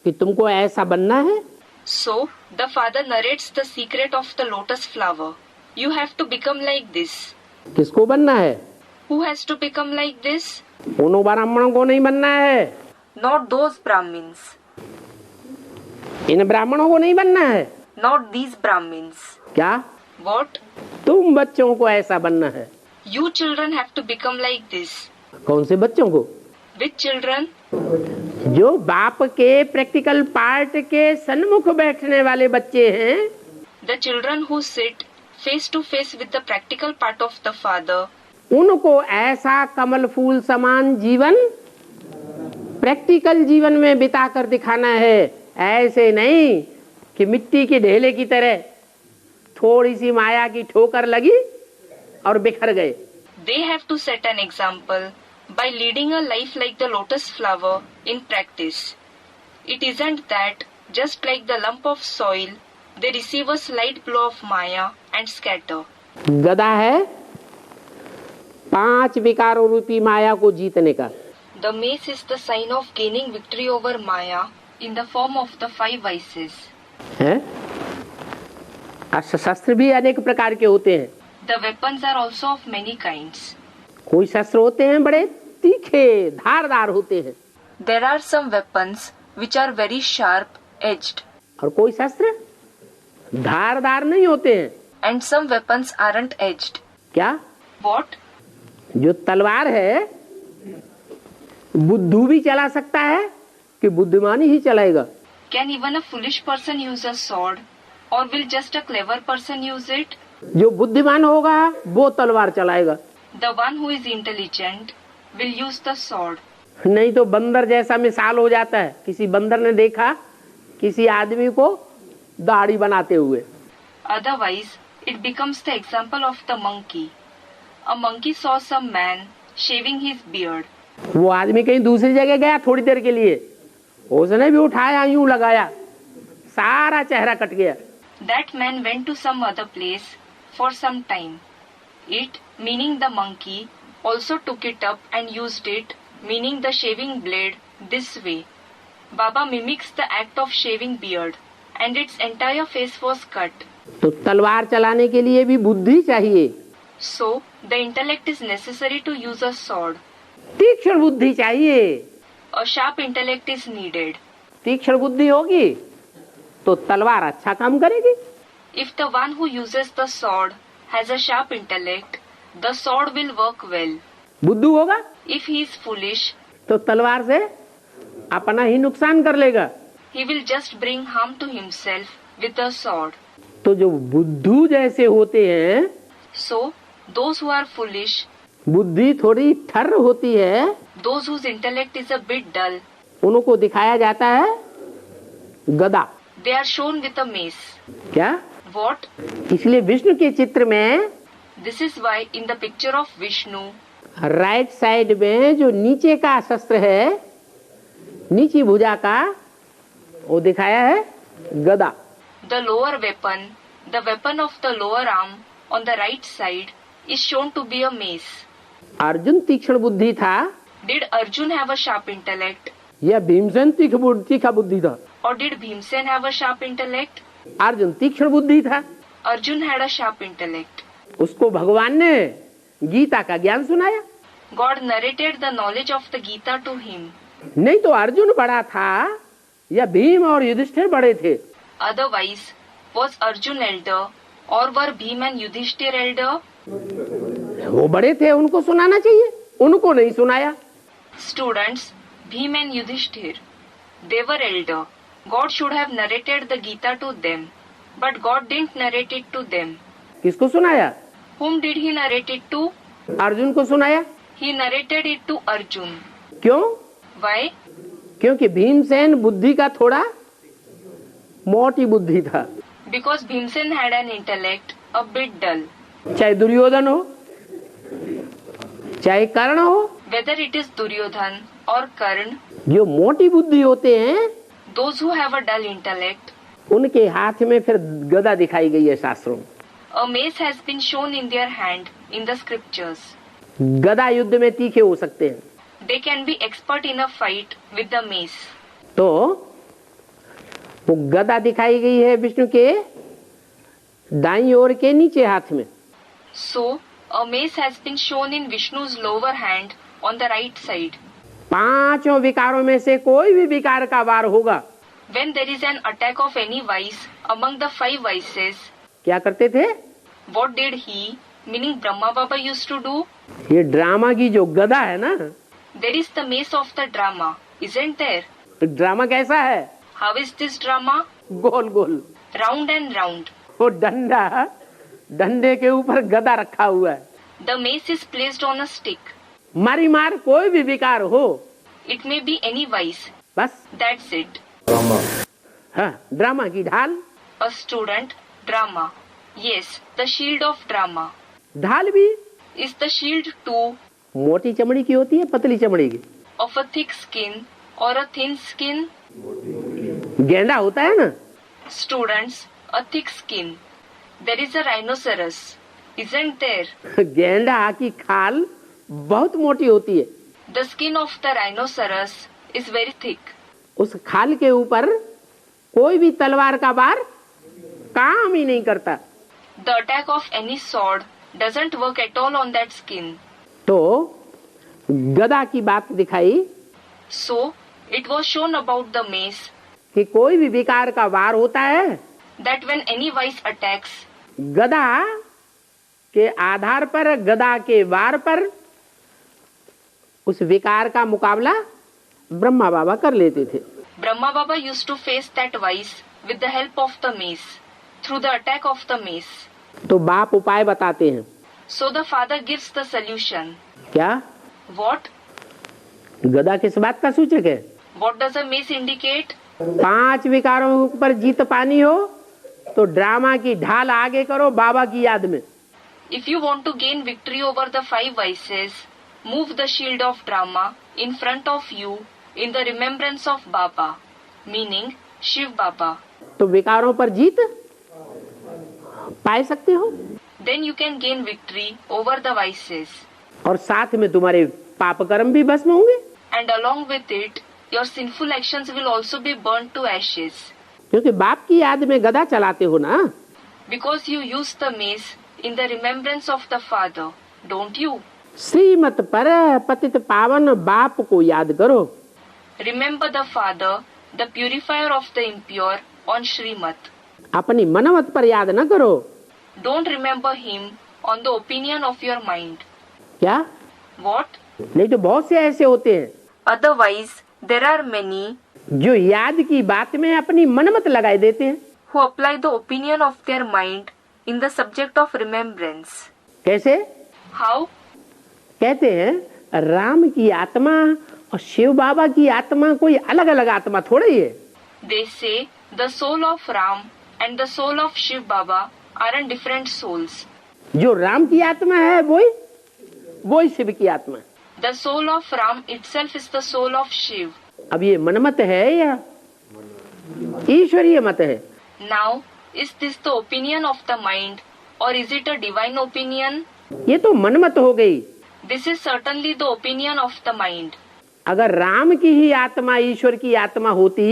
कि तुमको ऐसा बनना है। So, the father narrates the secret of the lotus flower. You have to become like this. किसको बनना है? Who has to become like this? उन ब्राह्मणों को नहीं बनना है। Not those Brahmins. इन ब्राह्मणों को नहीं बनना है। Not these Brahmins. क्या? What? तुम बच्चों को ऐसा बनना है। You children have to become like this. कौन से बच्चों को? Which children? जो बाप के प्रैक्टिकल पार्ट के सन्मुख बैठने वाले बच्चे हैं। The children who sit face to face with the practical part of the father. उनको ऐसा कमल फूल समान जीवन प्रैक्टिकल जीवन में बिता कर दिखाना है। ऐसे नहीं कि मिट्टी के ढेले की तरह थोड़ी सी माया की ठोकर लगी और बिखर गए। They have to set an example by leading a life like the lotus flower in practice. It isn't that, just like the lump of soil, they receive a slight blow of Maya and scatter. गदा है 5 विकारों रूपी माया को जीतने का। The mace is the sign of gaining victory over Maya in the form of the 5 vices. है? शस्त्र भी अनेक प्रकार के होते हैं। The weapons are also of many kinds. कोई शस्त्र होते हैं बड़े तीखे धारदार होते हैं। There are some weapons which are very sharp edged. और कोई शस्त्र धारदार नहीं होते हैं। And some weapons aren't edged. क्या? What? जो तलवार है बुद्धू भी चला सकता है कि बुद्धिमान ही चलाएगा? Can even a foolish person use a sword, or will just a clever person use it? जो बुद्धिमान होगा वो तलवार चलाएगा। The one who is intelligent will use the sword. नहीं तो बंदर जैसा मिसाल हो जाता है। किसी बंदर ने देखा किसी आदमी को दाढ़ी बनाते हुए। Otherwise, it becomes the example of the monkey. A monkey saw some man shaving his beard. वो आदमी कहीं दूसरी जगह गया थोड़ी देर के लिए, उसने भी उठाया यूं लगाया, सारा चेहरा कट गया। That man went to some other place for some time. It, meaning the monkey, also took it up and used it, meaning the shaving blade, this way. Baba mimics the act of shaving beard, and its entire face was cut. तो तलवार चलाने के लिए भी बुद्धि चाहिए। So, the intellect is necessary to use a sword. तीक्ष्ण बुद्धि चाहिए। A sharp intellect is needed. तीक्ष्ण बुद्धि होगी तो तलवार अच्छा काम करेगी। If the one who uses the sword has a sharp intellect, the sword will work well. बुद्धू होगा If he is foolish, तो तलवार से अपना ही नुकसान कर लेगा। he will just bring harm to himself with the sword. तो जो बुद्धू जैसे होते हैं, So, those who are foolish, बुद्धि थोड़ी ठर्र होती है, those whose intellect is a bit dull, उनको दिखाया जाता है गदा। they are shown with a mace. क्या? What? इसलिए विष्णु के चित्र में This is why in the picture of Vishnu, right side में जो नीचे का शस्त्र है, नीची भुजा का, वो दिखाया है गदा। the lower weapon, the weapon of the lower arm on the right side, is shown to be a mace. Arjun तीक्ष्ण बुद्धि था Did Arjun have a sharp intellect? या भीमसेन तीखा बुद्धि था? Or did Bhimsen have a sharp intellect? Arjun तीक्ष्ण बुद्धि था। Arjun had a sharp intellect. उसको भगवान ने गीता का ज्ञान सुनाया। God narrated the knowledge of the Gita to him. नहीं तो अर्जुन बड़ा था या भीम और युधिष्ठिर बड़े थे? Otherwise, was Arjun elder or were Bhim and Yudhishthir elder? वो बड़े थे, उनको सुनाना चाहिए, उनको नहीं सुनाया। Students, Bhim and Yudhishthir, they were elder. God should have narrated the Gita to them, but God didn't narrate it to them. किसको सुनाया? Whom did he narrate it to? Arjun को सुनाया। He narrated it to Arjun. क्यों? Why? क्योंकि भीमसेन बुद्धि का थोड़ा मोटी बुद्धि था। Because Bhimsen had an intellect a bit dull. चाहे दुर्योधन हो, चाहे कर्ण हो, Whether it is Duryodhan or Karn, जो मोटी बुद्धि होते हैं those who have a dull intellect, उनके हाथ में फिर गदा दिखाई गई है शास्त्रों में। a mace has been shown in their hand in the scriptures. गदा युद्ध में तीखे हो सकते हैं। They can be expert in a fight with the mace. तो वो गदा दिखाई गई है विष्णु के दाईं ओर के नीचे हाथ में। So, a mace has been shown in Vishnu's lower hand on the right side. पांचों विकारों में से कोई भी विकार का वार होगा, When there is an attack of any vice among the 5 vices, क्या करते थे? what did he, meaning Brahma Baba, used to do? ये ड्रामा की जो गदा है ना, There is the mace of the drama, isn't there? Drama कैसा है? How is this drama? Goal goal, Round and round. वो डंडा, डंडे के ऊपर गदा रखा हुआ है। The mace is placed on a stick. मारी मार कोई भी विकार हो, It may be any vice. बस That's it. हाँ, ड्रामा की ढाल। A student, drama. Yes, the shield of drama. ढाल भी Is the shield too मोटी चमड़ी की होती है, पतली चमड़ी की? of a thick skin or a thin skin? गेंडा होता है ना? Students, a thick skin. There is a rhinoceros, isn't there? गेंडा की खाल बहुत मोटी होती है। The skin of the rhinoceros is very thick. उस खाल के ऊपर कोई भी तलवार का वार काम ही नहीं करता। The attack of any sword doesn't work at all on that skin. तो गदा की बात दिखाई So, it was shown about the mace कि कोई भी विकार का वार होता है, that when any vice attacks, गदा के आधार पर, गदा के वार पर उस विकार का मुकाबला ब्रह्मा बाबा कर लेते थे। Brahma Baba used to face that vice with the help of the mace, through the attack of the mace. तो बाप उपाय बताते हैं। So the father gives the solution. क्या? What? गदा किस बात का सूचक है? What does a mace indicate? 5 विकारों पर जीत पानी हो तो ड्रामा की ढाल आगे करो बाबा की याद में। If you want to gain victory over the 5 vices, move the shield of drama in front of you in the remembrance of Baba, meaning Shiv Baba. तो विकारों पर जीत पाए सकते हो Then you can gain victory over the vices. और साथ में तुम्हारे पाप कर्म भी भस्म होंगे, And along with it, your sinful actions will also be burnt to ashes. क्योंकि बाप की याद में गदा चलाते हो ना। Because you use the mace in the remembrance of the father, don't you? श्रीमत पर पतित पावन बाप को याद करो। Remember the father, the purifier of the impure, on Srimat. अपनी मनमत पर याद न करो। Don't remember him on the opinion of your mind. क्या? What? नहीं तो बहुत से ऐसे होते हैं Otherwise, there are many जो याद की बात में अपनी मनमत लगाए देते हैं। who apply the opinion of their mind in the subject of remembrance. कैसे? How? कहते हैं राम की आत्मा और शिव बाबा की आत्मा कोई अलग अलग आत्मा थोड़ा ही है। They say the soul of Ram and the soul of Shiv Baba are in different souls. जो राम की आत्मा है वही शिव की आत्मा है। The soul of Ram itself is the soul of Shiv. अब ये मनमत है या ईश्वरीय मत है? Now, is this the opinion of the mind or is it a divine opinion? ये तो मनमत हो गई। This is certainly the opinion of the mind. अगर राम की ही आत्मा ईश्वर की आत्मा होती,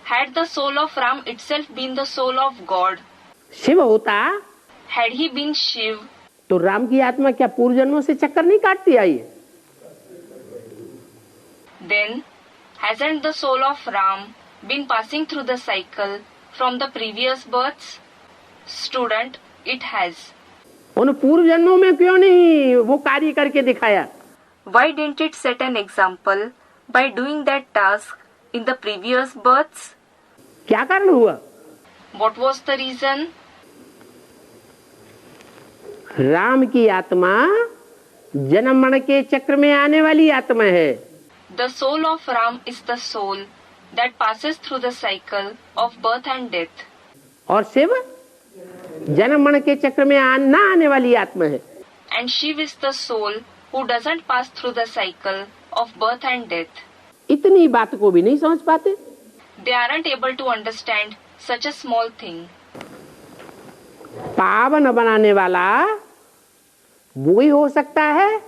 Had the soul of Ram itself been the soul of God, Shiv होता, had he been Shiv, तो राम की आत्मा क्या पूर्व जन्मों से चक्कर नहीं काटती आई है? then hasn't the soul of Ram been passing through the cycle from the previous births? Student, it has. उन पूर्व जन्मों में क्यों नहीं वो कार्य करके दिखाया? Why didn't it set an example by doing that task in the previous births? क्या कारण हुआ? What was the reason? Ram की आत्मा जन्म मरण के चक्र में आने वाली आत्मा है। The soul of Ram is the soul that passes through the cycle of birth and death. और शिव जन्म मरण के चक्र में ना आने वाली आत्मा है। And Shiv is the soul who doesn't pass through the cycle of birth and death. इतनी बात को भी नहीं समझ पाते। They aren't able to understand such a small thing. पावन बनाने वाला वो ही हो सकता है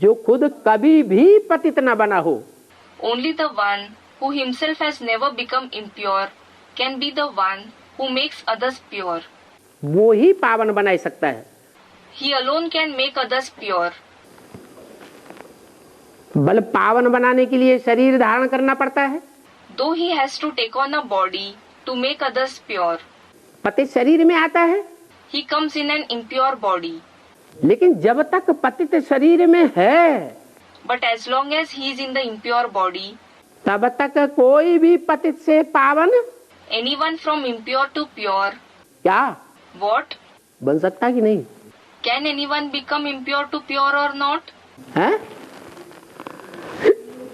जो खुद कभी भी पतित न बना हो। Only the one who himself has never become impure can be the one who makes others pure. वो ही पावन बना सकता है। He alone can make others pure. बल पावन बनाने के लिए शरीर धारण करना पड़ता है। Though he has to take on a body to make others pure. पतित शरीर में आता है, He comes in an impure body. लेकिन जब तक पतित शरीर में है, But as long as he is in the impure body, तब तक कोई भी पतित से पावन anyone from impure to pure, क्या what? बन सकता कि नहीं? Can anyone become impure to pure or not? है?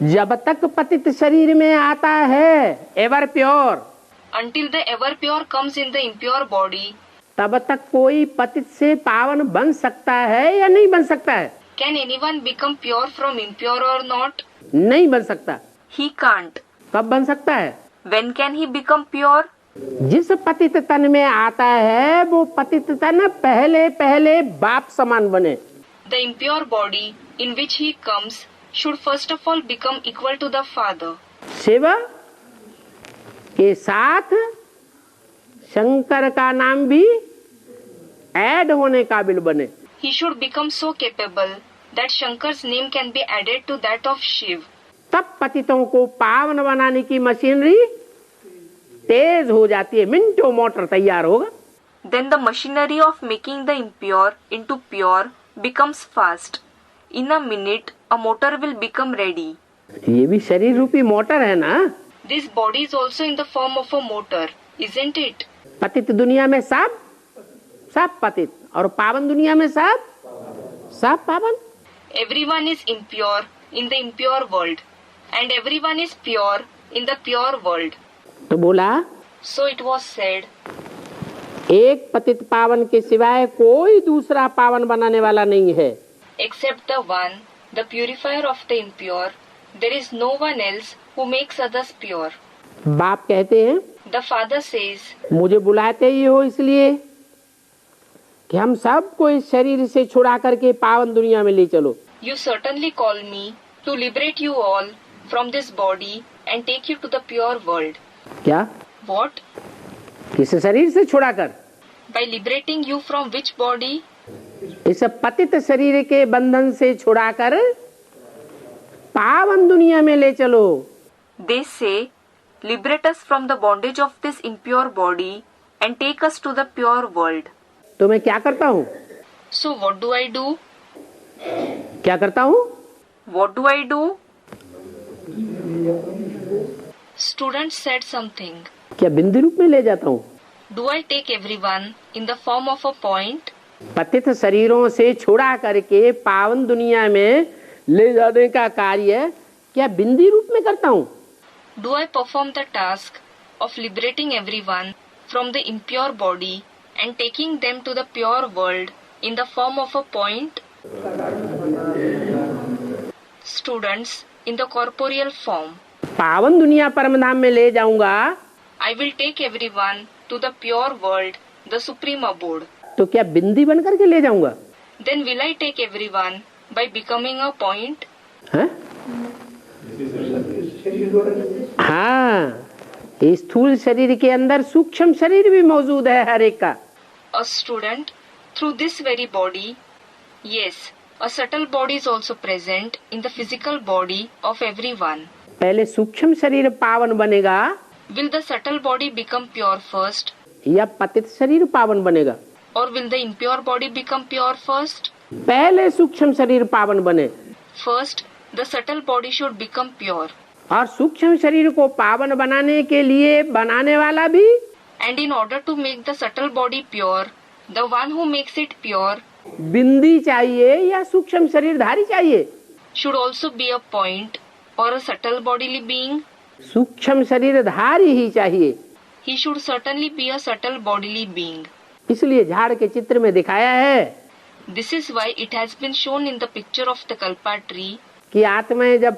जब तक पतित शरीर में आता है ever pure, Until the ever pure comes in the impure body, तब तक कोई पतित से पावन बन सकता है या नहीं बन सकता है? Can anyone become pure from impure or not? नहीं बन सकता। He can't. कब बन सकता है? When can he become pure? जिस पतित तन में आता है वो पतित तन पहले पहले बाप समान बने। The impure body in which he comes should first of all become equal to the father. Shiv के साथ शंकर का नाम भी ऐड होने काबिल बने। He should become so capable that Shankar's name can be added to that of Shiv. तब पतितों को पावन बनाने की मशीनरी तेज हो जाती है, मिनटों मोटर तैयार होगा। Then the machinery of making the impure into pure becomes fast. In a minute, a motor will become ready. ये भी शरीर रूपी मोटर है ना। This body is also in the form of a motor, isn't it? पतित दुनिया में सब पतित और पावन दुनिया में सब पावन। Everyone is impure in the impure world, and everyone is pure in the pure world. तो बोला So it was said, एक पतित पावन के सिवाय कोई दूसरा पावन बनाने वाला नहीं है। except the one, the purifier of the impure, there is no one else who makes others pure. बाप कहते हैं The father says, मुझे बुलाते ही हो इसलिए कि हम सबको इस शरीर से छुड़ा करके पावन दुनिया में ले चलो। You certainly call me to liberate you all from this body and take you to the pure world. क्या? What? किस शरीर से छुड़ाकर? By liberating you from which body? इस पतित शरीर के बंधन से छुड़ाकर पावन दुनिया में ले चलो। They say, liberate us from the bondage of this impure body and take us to the pure world. तो मैं क्या करता हूँ? So what do I do? क्या करता हूँ? What do I do? Student said something. क्या बिंदु रूप में ले जाता हूँ? Do I take everyone in the form of a point? पतित शरीरों से छुड़ा करके पावन दुनिया में ले जाने का कार्य क्या बिंदी रूप में करता हूँ? Do I perform the task of liberating everyone from the impure body and taking them to the pure world in the form of a point? Students, in the corporeal form. पावन दुनिया परम धाम में ले जाऊंगा I will take everyone to the pure world, the supreme abode. तो क्या बिंदी बन करके ले जाऊंगा? Then will I take everyone by becoming a point? है? हाँ, इस स्थूल शरीर के अंदर सूक्ष्म शरीर भी मौजूद है हर एक का। A student, through this very body, yes, a subtle body is also present in the physical body of everyone. पहले सूक्ष्म शरीर पावन बनेगा Will the subtle body become pure first, या पतित शरीर पावन बनेगा? or will the impure body become pure first? पहले सूक्ष्म शरीर पावन बने First, the subtle body should become pure. और सूक्ष्म शरीर को पावन बनाने के लिए बनाने वाला भी And in order to make the subtle body pure, the one who makes it pure बिंदी चाहिए या सूक्ष्म शरीरधारी चाहिए? should also be a point or a subtle bodily being. सूक्ष्म शरीरधारी ही चाहिए। He should certainly be a subtle bodily being. इसलिए झाड़ के चित्र में दिखाया है This is why it has been shown in the picture of the kalpa tree कि आत्माएं जब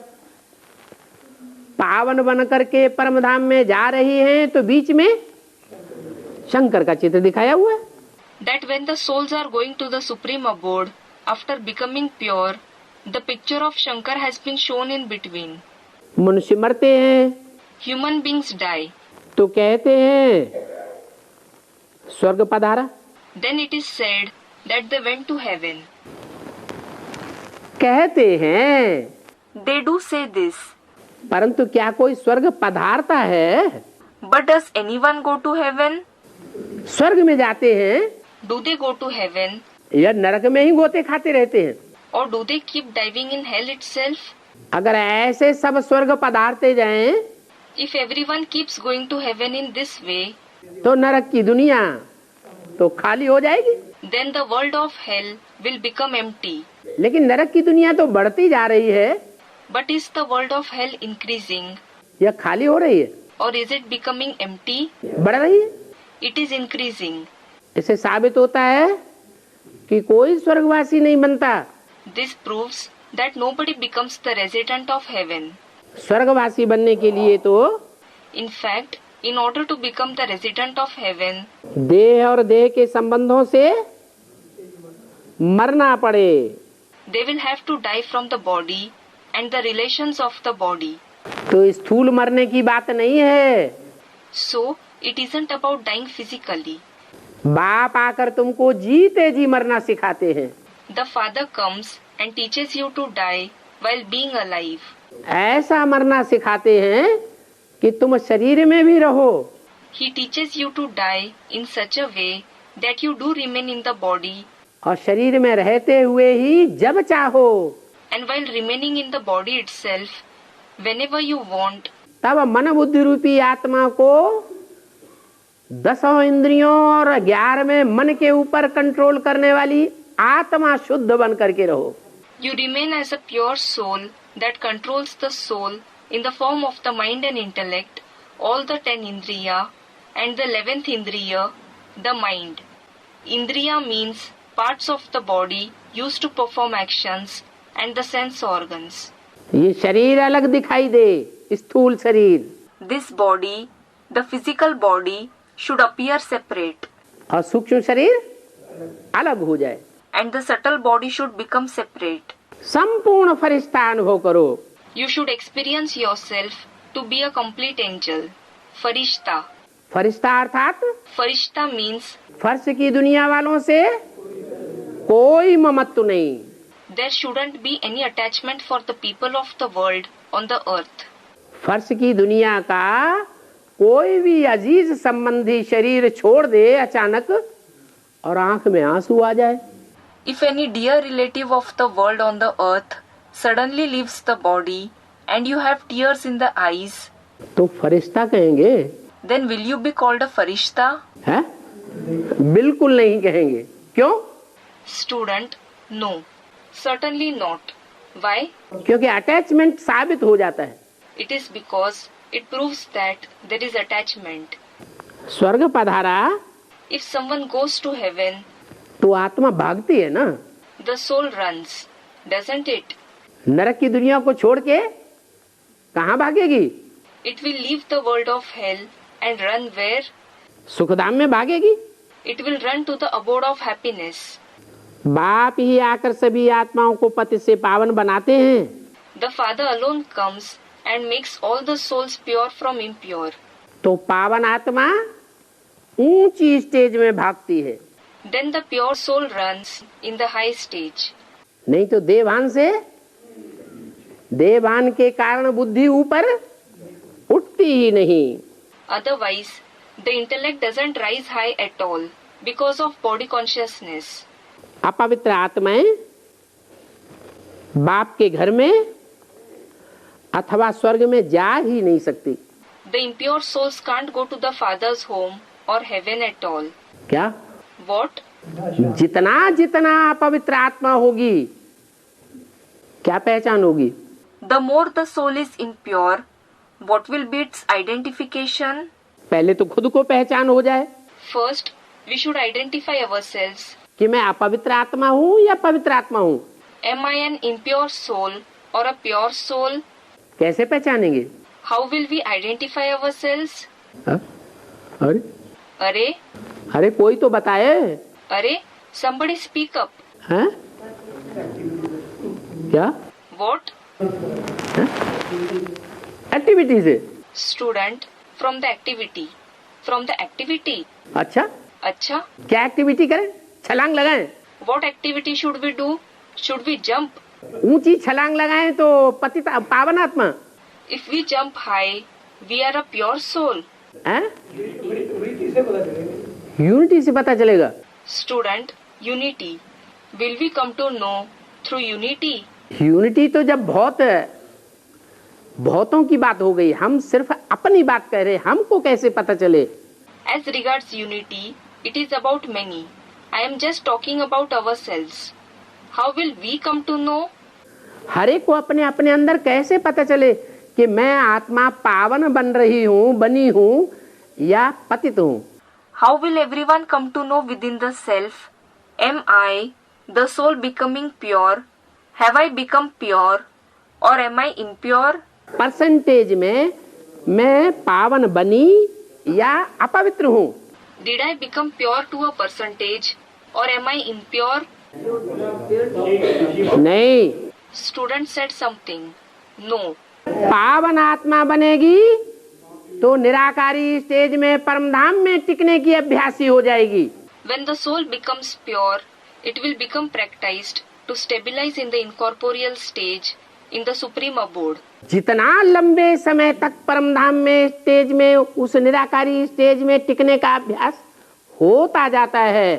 पावन बन करके परम धाम में जा रही हैं तो बीच में शंकर का चित्र दिखाया हुआ है। that when the souls are going to the supreme abode after becoming pure, the picture of Shankar has been shown in between. मनुष्य मरते हैं Human beings die. तो कहते हैं स्वर्ग पधारा, Then it is said that they went to heaven. कहते हैं, They do say this. परंतु क्या कोई स्वर्ग पधारता है? But does anyone go to heaven? स्वर्ग में जाते हैं Do they go to heaven? या नरक में ही गोते खाते रहते हैं? Or do they keep diving in hell itself? अगर ऐसे सब स्वर्ग पधारते जाएं If everyone keeps going to heaven in this way, तो नरक की दुनिया तो खाली हो जाएगी। then the world of hell will become empty. लेकिन नरक की दुनिया तो बढ़ती जा रही है But is the world of hell increasing, या खाली हो रही है? or is it becoming empty? बढ़ रही है। It is increasing. इससे साबित होता है कि कोई स्वर्गवासी नहीं बनता। This proves that nobody becomes the resident of heaven. स्वर्गवासी बनने के लिए तो In fact, in order to become the resident of heaven, देह और देह के संबंधों से मरना पड़े। they will have to die from the body and the relations of the body. तो स्थूल मरने की बात नहीं है। So, it isn't about dying physically. बाप आकर तुमको जीते जी मरना सिखाते हैं। The Father comes and teaches you to die while being alive. ऐसा मरना सिखाते हैं कि तुम शरीर में भी रहो। He teaches you to die in such a way that you do remain in the body, और शरीर में रहते हुए ही जब चाहो and while remaining in the body itself, whenever you want, तब मन बुद्धि रूपी आत्मा को 10 इंद्रियों और 11वें मन के ऊपर कंट्रोल करने वाली आत्मा शुद्ध बन करके रहो। you remain as a pure soul that controls the soul in the form of the mind and intellect, all the 10 indriya, and the 11th indriya, the mind. Indriya means parts of the body used to perform actions and the sense organs. ये शरीर अलग दिखाई दे, स्थूल शरीर, This body, the physical body, should appear separate, और सूक्ष्म शरीर अलग हो जाए। and the subtle body should become separate. संपूर्ण फरिश्ता अनुभव करो। You should experience yourself to be a complete angel. Farishta. फरिश्ता अर्थात Farishta means फर्श की दुनिया वालों से कोई ममत्व नहीं। there shouldn't be any attachment for the people of the world on the earth. फर्श की दुनिया का कोई भी अजीज संबंधी शरीर छोड़ दे अचानक और आंख में आंसू आ जाए, If any dear relative of the world on the earth suddenly leaves the body and you have tears in the eyes, तो फरिश्ता कहेंगे? then will you be called a farishta? है? बिल्कुल नहीं कहेंगे। क्यों? Student, no. Certainly not. Why? क्योंकि attachment साबित हो जाता है। It is because it proves that there is attachment. स्वर्ग पधारा If someone goes to heaven, तो आत्मा भागती है ना। the soul runs, doesn't it? नरक की दुनिया को छोड़ के कहाँ भागेगी? It will leave the world of hell and run where? Sukhdham में भागेगी। It will run to the abode of happiness. बाप ही आकर सभी आत्माओं को पति से पावन बनाते हैं। The Father alone comes and makes all the souls pure from impure. तो पावन आत्मा ऊंची स्टेज में भागती है। Then the pure soul runs in the high stage. नहीं तो देवान से, देवान के कारण बुद्धि ऊपर उठती ही नहीं। Otherwise, the intellect doesn't rise high at all because of body consciousness. अपवित्र आत्माएं बाप के घर में अथवा स्वर्ग में जा ही नहीं सकती। The impure souls can't go to the Father's home or heaven at all. क्या? What? जितना जितना अपवित्र आत्मा होगी, क्या पहचान होगी? The more the soul is impure, what will be its identification? पहले तो खुद को पहचान हो जाए First, we should identify ourselves. कि मैं अपवित्र आत्मा हूँ या पवित्र आत्मा हूँ। Am I an impure soul or a pure soul? कैसे पहचानेंगे? How will we identify ourselves? अरे अरे अरे कोई तो बताए। अरे somebody speak up. हैं? क्या? What? एक्टिविटी से। Student, from the activity. From the activity? अच्छा, अच्छा, क्या एक्टिविटी करें? छलांग लगाएं। what activity should we do? Should we jump? ऊंची छलांग लगाएं तो पतित पावन आत्मा। If we jump high, we are a pure soul. हैं? यूनिटी से पता चलेगा। Student, unity. Will we come to know through unity? Unity तो जब बहुतों की बात हो गई, हम सिर्फ अपनी बात कह रहे, हमको कैसे पता चले? As regards unity, it is about many. I am just talking about ourselves. How will we come to know? हर एक को अपने अपने अंदर कैसे पता चले कि मैं आत्मा पावन बन रही हूँ, बनी हूँ या पतित हूँ? How will everyone come to know within the self? Am I, the soul, becoming pure? Have I become pure? Or am I impure? Percentage में मैं पावन बनी या अपवित्र हूँ? Did I become pure to a percentage? Or am I impure? नहीं, Student said something. No. पावन आत्मा बनेगी तो निराकारी स्टेज में परमधाम में टिकने की अभ्यासी हो जाएगी। When the soul becomes pure, it will become practiced to stabilize in the incorporeal stage in the supreme abode. जितना लंबे समय तक परमधाम में स्टेज में उस निराकारी स्टेज में टिकने का अभ्यास होता जाता है,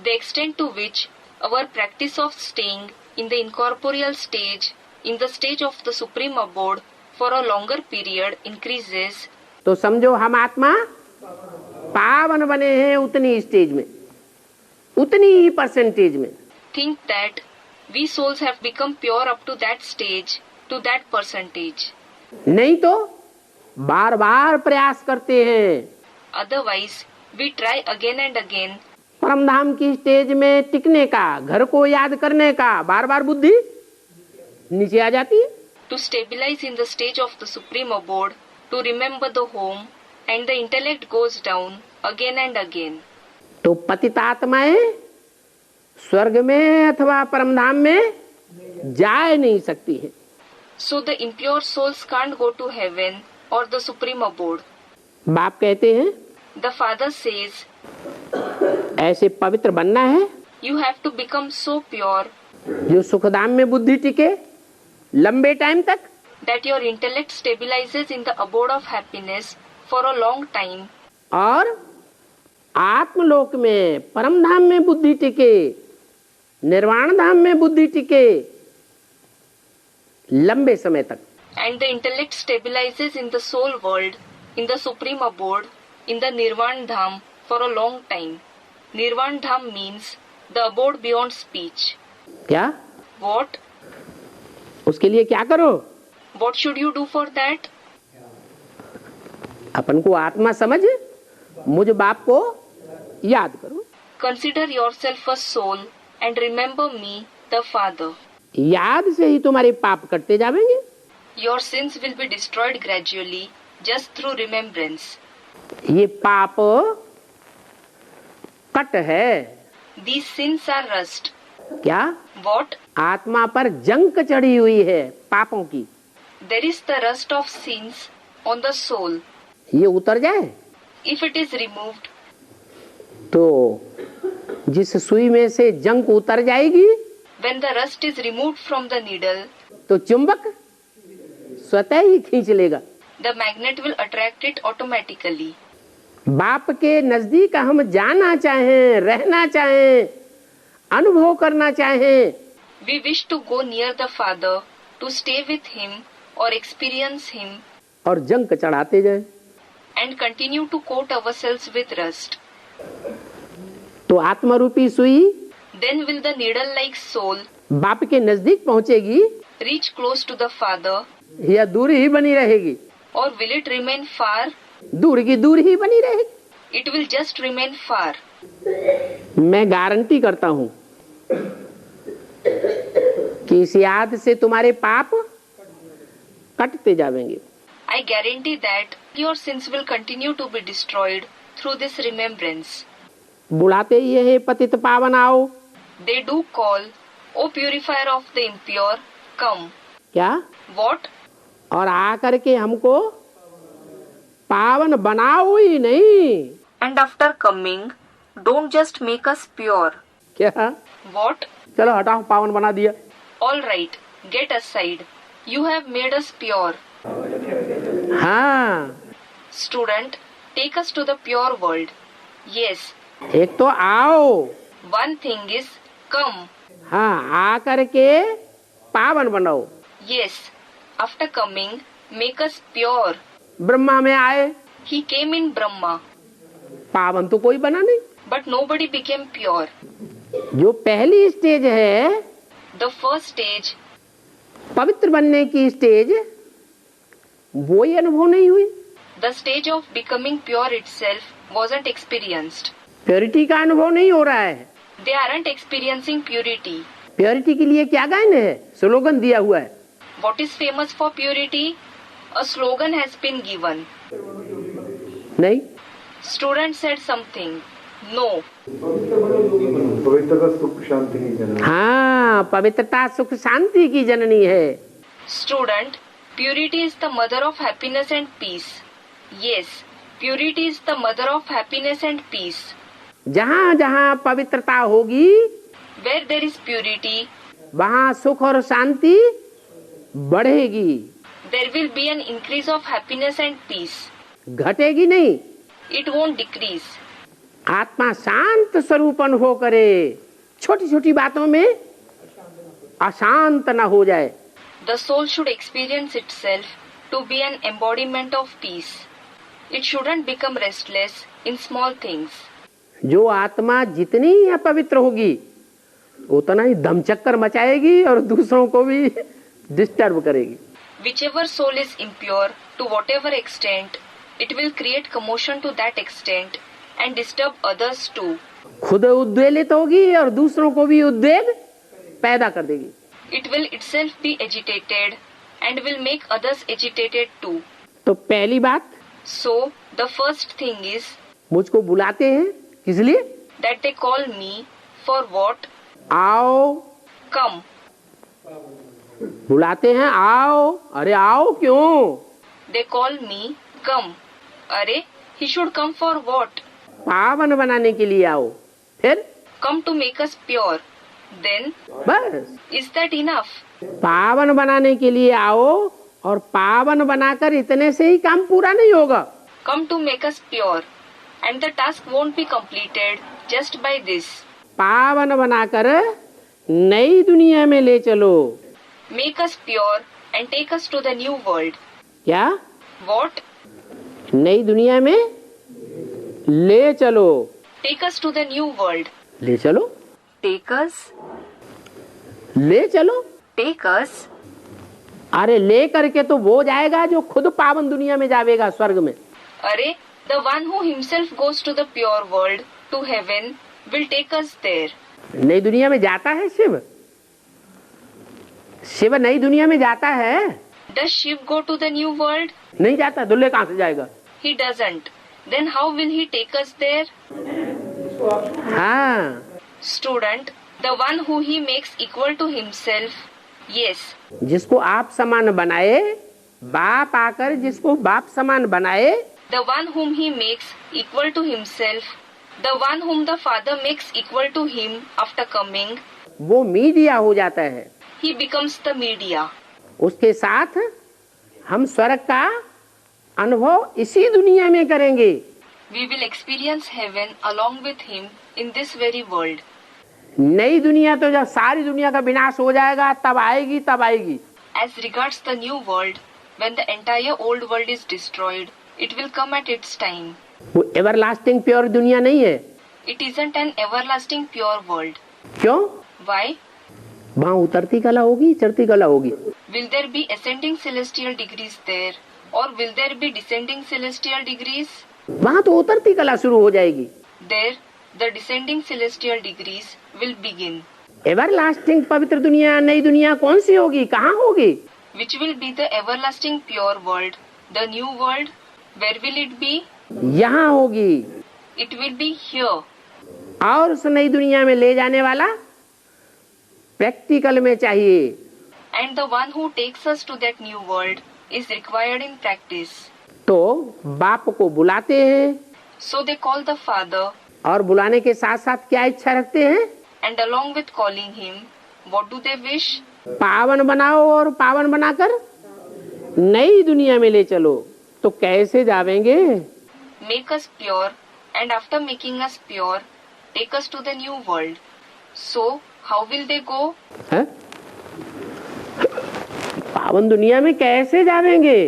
The extent to which our practice of staying in the incorporeal stage in the stage of the supreme abode for a longer period increases, तो समझो हम आत्मा पावन बने हैं उतनी स्टेज में, उतनी ही परसेंटेज में। think that we souls have become pure up to that stage, to that percentage. नहीं तो बार बार प्रयास करते हैं, Otherwise, we try again and again परमधाम की स्टेज में टिकने का, घर को याद करने का, बार बार बुद्धि नीचे आ जाती है। to stabilize in the stage of the supreme abode, to remember the home, and the intellect goes down again and again. तो पतितात्माएं स्वर्ग में अथवा परमधाम में जा नहीं सकती है। So the impure souls can't go to heaven or the supreme abode. बाप कहते हैं The father says, ऐसे पवित्र बनना है you have to become so pure जो सुखधाम में बुद्धि टिके लंबे टाइम तक, that your intellect stabilizes in the abode of happiness for a long time, और आत्मलोक में परमधाम में बुद्धि टिके, निर्वाण धाम में बुद्धि टिके लंबे समय तक। and the intellect stabilizes in the soul world, in the supreme abode, in the Nirvan Dham for a long time. Nirvan Dham means the abode beyond speech. क्या? What? उसके लिए क्या करो? What should you do for that? अपन को आत्मा समझ मुझ बाप को याद करो। Consider yourself a soul and remember me, the Father. याद से ही तुम्हारे पाप कटते जाएंगे। Your sins will be destroyed gradually just through remembrance. ये पाप कट है। These sins are rust. क्या? What? आत्मा पर जंक चढ़ी हुई है पापों की। There is the rust of sins on the soul. ये उतर जाए If it is removed, तो जिस सुई में से जंक उतर जाएगी when the rust is removed from the needle, तो चुंबक स्वतः ही खींच लेगा। the magnet will attract it automatically. बाप के नजदीक हम जाना चाहें, रहना चाहें, अनुभव करना चाहें, We wish to go near the Father, to stay with Him or experience Him, और जंक चढ़ाते जाएं, and continue to coat ourselves with rust. तो आत्मरूपी सुई Then will the needle-like soul बाप के नजदीक पहुंचेगी reach close to the Father, या दूर ही बनी रहेगी? or will it remain far? दूर की दूर ही बनी रहेगी। It will just remain far. मैं गारंटी करता हूं कि इस याद से तुम्हारे पाप कटते जाएंगे। I guarantee that your sins will continue to be destroyed through this remembrance. बुलाते ही है पतित पावन आओ। They do call, O purifier of the impure, come. क्या? What? और आकर के हमको पावन बनाओ ही नहीं। And after coming, don't just make us pure. क्या? What? चलो हटाओ, पावन बना दिया। All right, get aside. You have made us pure. हाँ, Student, take us to the pure world. Yes, एक तो आओ, one thing is come. हाँ, आकर के पावन बनाओ। Yes, after coming, make us pure. Brahma में आए, He came in Brahma, पावन तो कोई बना नहीं। but nobody became pure. जो पहली स्टेज है The first stage, पवित्र बनने की स्टेज, वो ही अनुभव नहीं हुई। the stage of becoming pure itself, wasn't experienced. Purity का अनुभव नहीं हो रहा है। They aren't experiencing purity. Purity के लिए क्या गायन है, स्लोगन दिया हुआ है। What is famous for purity? A slogan has been given. नहीं, Student said something. No. पवित्रता सुख शांति की जननी। हाँ, पवित्रता सुख शांति की जननी है। Student, purity is the mother of happiness and peace. Yes, purity is the mother of happiness and peace. जहाँ जहाँ पवित्रता होगी, Where there is purity, वहाँ सुख और शांति बढ़ेगी, there will be an increase of happiness and peace. घटेगी नहीं। It won't decrease. आत्मा शांत स्वरूप अनुभव करे, छोटी छोटी बातों में अशांत न हो जाए। The soul should experience itself to be an embodiment of peace. It shouldn't become restless in small things. जो आत्मा जितनी अपवित्र होगी, उतना ही दमचक्कर मचाएगी और दूसरों को भी डिस्टर्ब करेगी। Whichever soul is impure, to whatever extent, it will create commotion to that extent and disturb others too. खुद उद्वेलित होगी और दूसरों को भी उद्वेग पैदा कर देगी। It will itself be agitated and will make others agitated too. तो पहली बात, So, the first thing is मुझको बुलाते हैं किस लिए? that they call me for what? आओ। Come. बुलाते हैं आओ। अरे आओ क्यों? They call me come. Arey, he should come for what? पावन बनाने के लिए आओ। फिर Come to make us pure. Then, बस is that enough? पावन बनाने के लिए आओ, और पावन बनाकर इतने से ही काम पूरा नहीं होगा। Come to make us pure. And the task won't be completed just by this. पावन बनाकर नई दुनिया में ले चलो। Make us pure and take us to the new world. क्या? What? नई दुनिया में ले चलो। Take us to the new world. ले चलो। Take us? ले चलो। Take us? अरे ले करके तो वो जाएगा जो खुद पावन दुनिया में जावेगा, स्वर्ग में। Arey, the one who himself goes to the pure world, to heaven, will take us there. नई दुनिया में जाता है शिव? शिव नई दुनिया में जाता है? Does Shiv go to the new world? नहीं जाता। दुल्हे कहाँ से जाएगा? He doesn't. Then how will he take us there? हाँ, Student, the one who he makes equal to himself. Yes, जिसको आप समान बनाए, बाप आकर जिसको बाप समान बनाए, the one whom he makes equal to himself, the one whom the Father makes equal to him after coming, वो मीडिया हो जाता है। he becomes the media. उसके साथ हम स्वर्ग का अनुभव इसी दुनिया में करेंगे। We will experience heaven along with him in this very world. नई दुनिया तो जब सारी दुनिया का विनाश हो जाएगा तब आएगी, तब आएगी। As regards the new world, when the entire old world is destroyed, it will come at its time. वो एवरलास्टिंग प्योर दुनिया नहीं है। It isn't an everlasting pure world. क्यों? Why? वहाँ उतरती कला होगी, चढ़ती कला होगी। Will there be ascending celestial degrees there, or will there be descending celestial degrees? वहाँ तो उतरती कला शुरू हो जाएगी। There, the descending celestial degrees will begin. Everlasting पवित्र दुनिया, नई दुनिया कौन सी होगी, कहाँ होगी? Which will be the everlasting pure world, the new world? Where will it be? यहाँ होगी। It will be here. और उस नई दुनिया में ले जाने वाला प्रैक्टिकल में चाहिए। And the one who takes us to that new world is required in practice. तो बाप को बुलाते हैं, So they call the Father, और बुलाने के साथ साथ क्या इच्छा रखते हैं? and along with calling him, what do they wish? पावन बनाओ और पावन बनाकर नई दुनिया में ले चलो। तो कैसे जावेंगे? Make us pure, and after making us pure, take us to the new world. So, how will they go? है? पावन दुनिया में कैसे जावेंगे?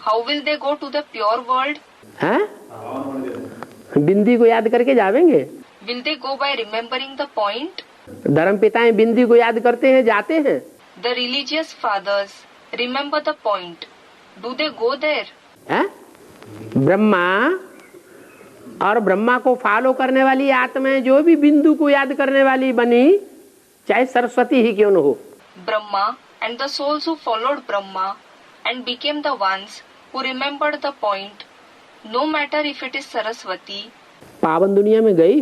How will they go to the pure world? हैं? बिंदी को याद करके जावेंगे। Will they go by remembering the point? धर्म पिताएं बिंदी को याद करते हैं, जाते हैं। The religious fathers remember the point. Do they go there? हैं? ब्रह्मा और ब्रह्मा को फॉलो करने वाली आत्माएं जो भी बिंदु को याद करने वाली बनी, चाहे सरस्वती ही क्यों न हो। Brahma and the souls who followed Brahma and became the ones who remembered the point, no matter if it is Saraswati, पावन दुनिया में गई,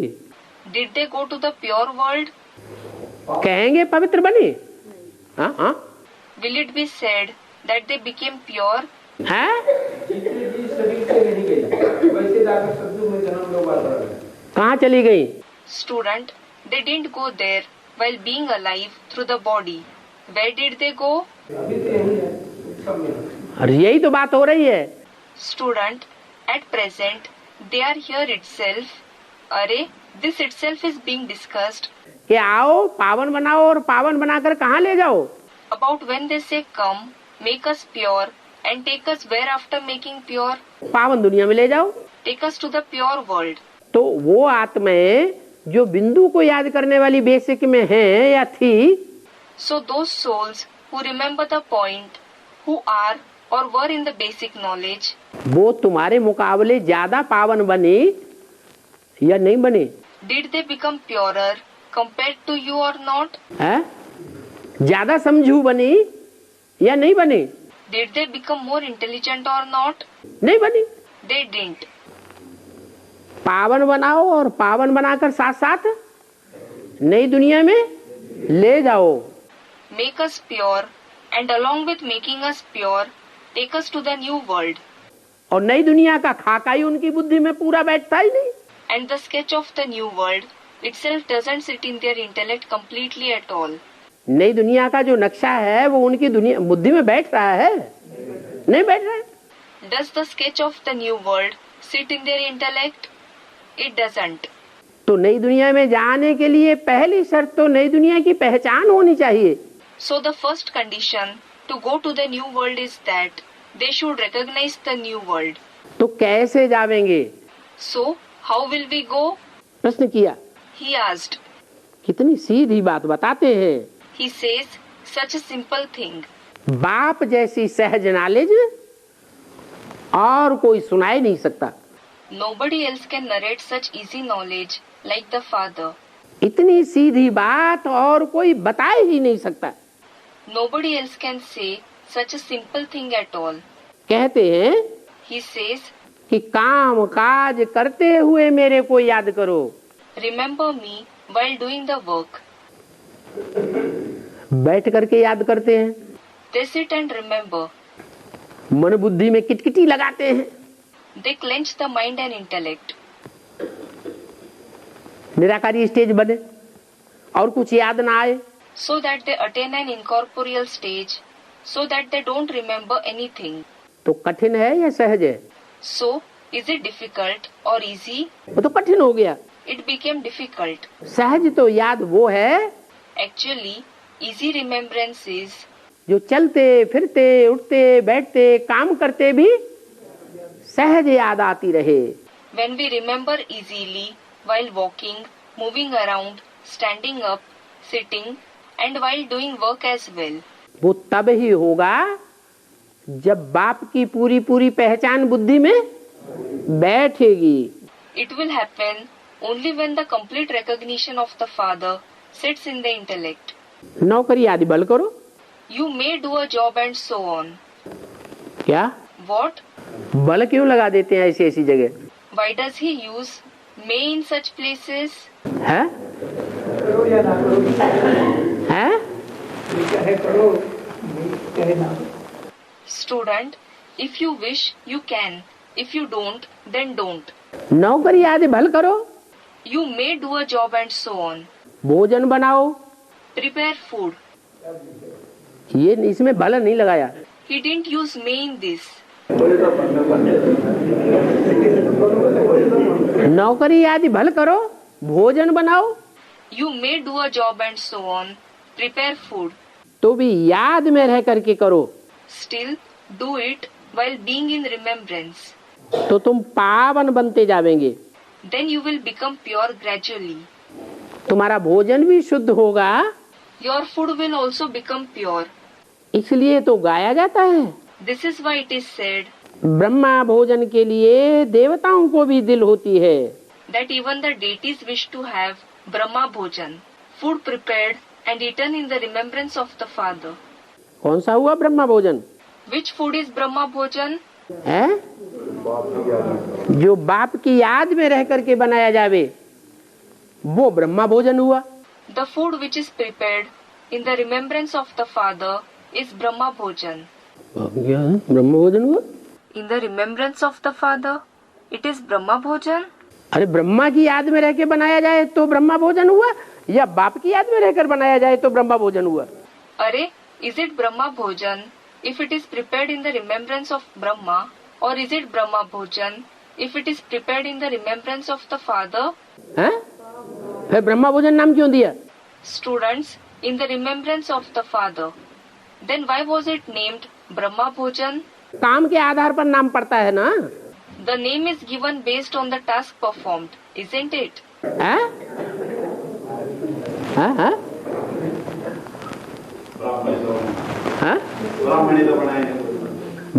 did they go to the pure world? कहेंगे पवित्र बनी? हाँ हाँ Will it be said that they became pure? है? कहाँ चली गई? Student, they didn't go there while being alive through the body. Where did they go? अरे यही तो बात हो रही है। Student, at present, they are here itself. Array, this itself is being discussed. कि आओ पावन बनाओ और पावन बनाकर कहाँ ले जाओ? About when they say come, make us pure, and take us where after making pure? पावन दुनिया में ले जाओ। Take us to the pure world. तो वो आत्माएं जो बिंदु को याद करने वाली बेसिक में हैं या थी, So those souls who remember the point, who are or were in the basic knowledge, वो तुम्हारे मुकाबले ज्यादा पावन बनी या नहीं बनी? did they become purer compared to you or not? है? ज्यादा समझू बनी या नहीं बनी? Did they become more intelligent or not? नहीं बनी। They didn't. पावन बनाओ और पावन बनाकर साथ साथ नई दुनिया में ले जाओ। Make us pure, and along with making us pure, take us to the new world. और नई दुनिया का खाका ही उनकी बुद्धि में पूरा बैठता ही नहीं। And the sketch of the new world itself doesn't sit in their intellect completely at all. नई दुनिया का जो नक्शा है वो उनकी दुनिया बुद्धि में बैठ रहा है? नहीं बैठ रहा है। Does the sketch of the new world sit in their intellect? It doesn't. तो नई दुनिया में जाने के लिए पहली शर्त तो नई दुनिया की पहचान होनी चाहिए। So the first condition to go to the new world is that they should recognize the new world. तो कैसे जावेंगे? So how will we go? प्रश्न किया। He asked. कितनी सीधी बात बताते हैं। He says such a simple thing. बाप जैसी सहज नॉलेज और कोई सुना ही नहीं सकता। Nobody else can narrate such easy knowledge like the Father. इतनी सीधी बात और कोई बता ही नहीं सकता। Nobody else can say such a simple thing at all. कहते हैं He says, कि काम काज करते हुए मेरे को याद करो। remember me while doing the work. बैठ करके याद करते हैं, They sit and remember. मन बुद्धि में किटकिटी लगाते हैं, They clench the mind and intellect. निराकारी स्टेज बने और कुछ याद ना आए। So that they attain an incorporeal stage, so that they don't remember anything. तो कठिन है या सहज है? So, is it difficult or easy? वो तो कठिन हो गया। It became difficult. सहज तो याद वो है Actually, easy remembrance is जो चलते फिरते उठते बैठते काम करते भी सहज याद आती रहे। when we remember easily while walking, moving around, standing up, sitting, and while doing work as well. वो तब ही होगा जब बाप की पूरी पूरी पहचान बुद्धि में बैठेगी। It will happen only when the complete recognition of the Father sits in the intellect. नौकरी आदि बल करो। You may do a job and so on. क्या What? बल क्यों लगा देते हैं ऐसी ऐसी जगह? Why does he use may in such places? है? है? Student, if you wish, you can. If you don't, then don't. नौकरी आदि भल करो, You may do a job and so on. भोजन बनाओ, Prepare food. ये इसमें बल नहीं लगाया। He didn't use may in this. नौकरी आदि भल करो, भोजन बनाओ, You may do a job and so on. Prepare food. तो भी याद में रह करके करो, Still, do it while being in remembrance. तो तुम पावन बनते जावेंगे। Then you will become pure gradually. तुम्हारा भोजन भी शुद्ध होगा, Your food will also become pure. इसलिए तो गाया जाता है This is why it is said, Brahma भोजन के लिए देवताओं को भी दिल होती है। that even the deities wish to have Brahma Bhojan, food prepared and eaten in the remembrance of the Father. कौन सा हुआ ब्रह्मा भोजन? Which food is Brahma Bhojan? है जो बाप की याद में रह करके बनाया जावे वो ब्रह्मा भोजन हुआ। The food which is prepared in the remembrance of the Father is Brahma Bhojan. क्या ब्रह्मा भोजन हुआ? In the remembrance of the Father, it is Brahma Bhojan. अरे ब्रह्मा की याद में रह के बनाया जाए तो ब्रह्मा भोजन हुआ या बाप की याद में रहकर बनाया जाए तो ब्रह्मा भोजन हुआ? अरे, is it Brahma Bhojan if it is prepared in the remembrance of Brahma, or is it Brahma Bhojan if it is prepared in the remembrance of the Father? हैं? फिर ब्रह्मा भोजन नाम क्यों दिया? Students, in the remembrance of the Father. Then why was it named Brahma Bhojan? काम के आधार पर नाम पड़ता है ना। The name is given based on the task performed, isn't it? हैं? हैं? हैं? हैं?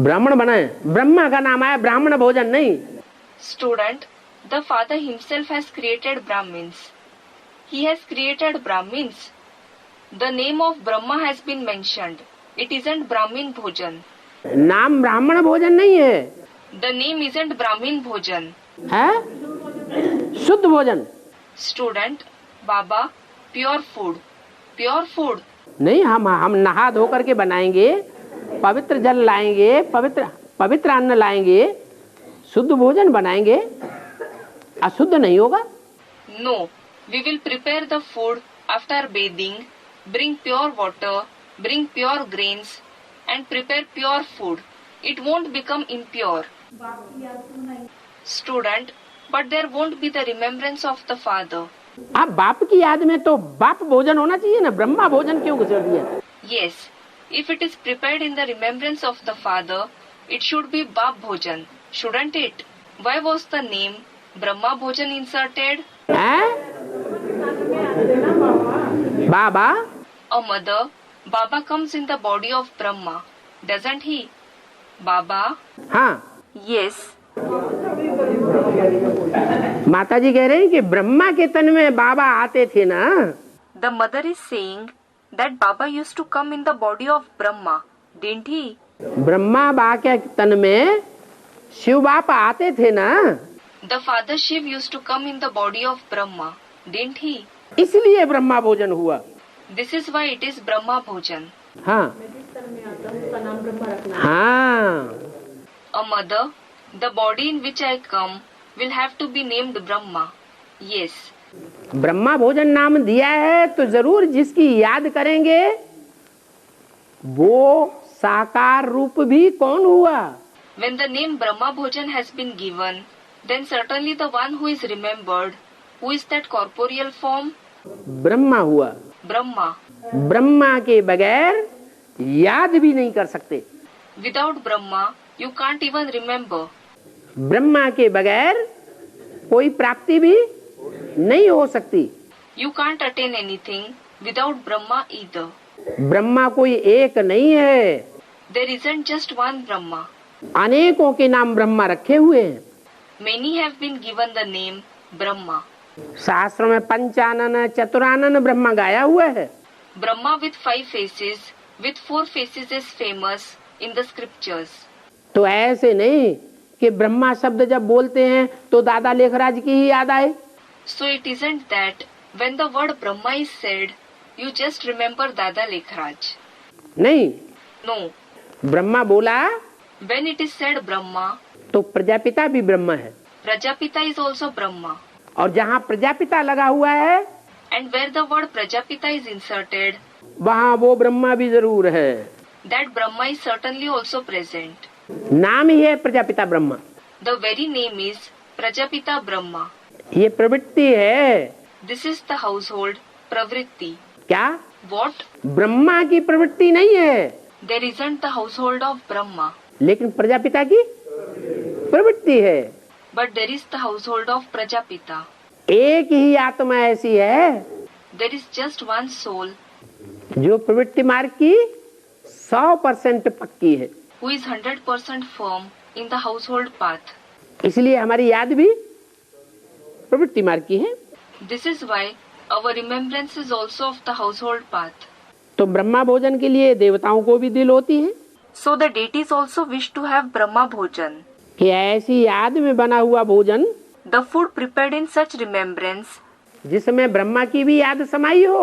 ब्राह्मण बनाए, ब्रह्मा का नाम आया, ब्राह्मण भोजन नहीं। Student, the Father himself has created Brahmins. He has created Brahmins. The name of Brahma has been mentioned. It isn't Brahmin Bhojan. नाम ब्राह्मण भोजन नहीं है। The name isn't Brahmin Bhojan. है शुद्ध भोजन। Student, Baba, pure food. Pure food. नहीं, हम नहा धो करके बनाएंगे, पवित्र जल लाएंगे, पवित्र अन्न लाएंगे, शुद्ध भोजन बनाएंगे, अशुद्ध नहीं होगा। No, we will prepare the food after bathing, bring pure water, bring pure grains, and prepare pure food. It won't become impure. Student, but there won't be the remembrance of the Father. आप बाप की याद में तो बाप भोजन होना चाहिए ना, ब्रह्मा भोजन क्यों घुसेड़ दिया? Yes, if it is prepared in the remembrance of the Father, it should be Bap Bhojan, shouldn't it? Why was the name Brahma Bhojan inserted? हैं? बाबा? A mother, Baba comes in the body of Brahma, doesn't he? Baba? हाँ, Yes. माता जी कह रहे हैं कि ब्रह्मा के तन में बाबा आते थे ना। The mother is saying that Baba used to come in the body of Brahma, didn't he? Brahma बा के तन में शिव बाप आते थे ना, The Father Shiv used to come in the body of Brahma, didn't he? इसलिए ब्रह्मा भोजन हुआ। This is why it is Brahma Bhojan. हाँ हाँ, A mother, the body in which I come will have to be named Brahma. Yes. Brahma भोजन नाम दिया है तो जरूर जिसकी याद करेंगे वो साकार रूप भी कौन हुआ? When the name Brahma Bhojan has been given, then certainly the one who is remembered, who is that corporeal form? Brahma हुआ। Brahma. ब्रह्मा के बगैर याद भी नहीं कर सकते। Without Brahma, you can't even remember. Brahma के बगैर कोई प्राप्ति भी नहीं हो सकती। You can't attain anything without Brahma either. Brahma कोई एक नहीं है, There isn't just one Brahma. अनेकों के नाम ब्रह्मा रखे हुए हैं। Many have been given the name Brahma. शास्त्र में पंचानन चतुरानन ब्रह्मा गाया हुआ है। Brahma with 5 faces, with 4 faces is famous in the scriptures. तो ऐसे नहीं कि ब्रह्मा शब्द जब बोलते हैं तो दादा लेखराज की ही याद आए। So it isn't that when the word Brahma is said, you just remember Dada Lekhraj. नहीं, No. ब्रह्मा बोला When it is said Brahma, तो प्रजापिता भी ब्रह्मा है, Prajapita is also Brahma. और जहाँ प्रजापिता लगा हुआ है And where the word Prajapita is inserted, वहाँ वो ब्रह्मा भी जरूर है। that Brahma is certainly also present. नाम ही है Prajapita Brahma. The very name is Prajapita Brahma. ये प्रवृत्ति है। This is the household Pravritti. क्या? What? ब्रह्मा की प्रवृत्ति नहीं है, There isn't the household of Brahma, लेकिन प्रजापिता की प्रवृत्ति है। but there is the household of Prajapita. एक ही आत्मा ऐसी है There is just one soul जो प्रवृत्ति मार्ग की 100% पक्की है। who is 100% firm in the household path. इसलिए हमारी याद भी प्रवृत्ति मार्ग की है। This is why our remembrance is also of the household path. तो ब्रह्मा भोजन के लिए देवताओं को भी दिल होती है So the deities also wish to have Brahma Bhojan. कि ऐसी याद में बना हुआ भोजन The food prepared in such remembrance, जिसमें ब्रह्मा की भी याद समाई हो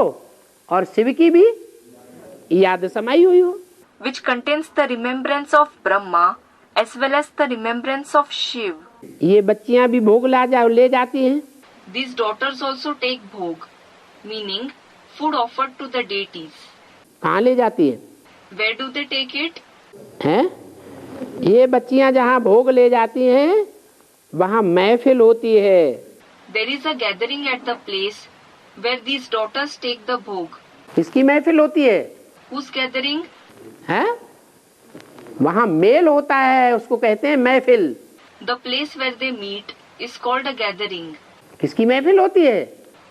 और शिव की भी याद समाई हुई हो। which contains the remembrance of Brahma as well as the remembrance of Shiv. ये बच्चियां भी भोग ले जाती हैं। These daughters also take bhog, meaning food offered to the deities. कहाँ ले जाती हैं? Where do they take it? हैं? ये बच्चियां जहाँ भोग ले जाती हैं वहाँ महफिल होती है। There is a gathering at the place where these daughters take the bhog. किसकी महफिल होती है? Whose gathering? हैं? वहाँ मेल होता है, उसको कहते हैं महफिल। The place where they meet is called a gathering. किसकी महफिल होती है?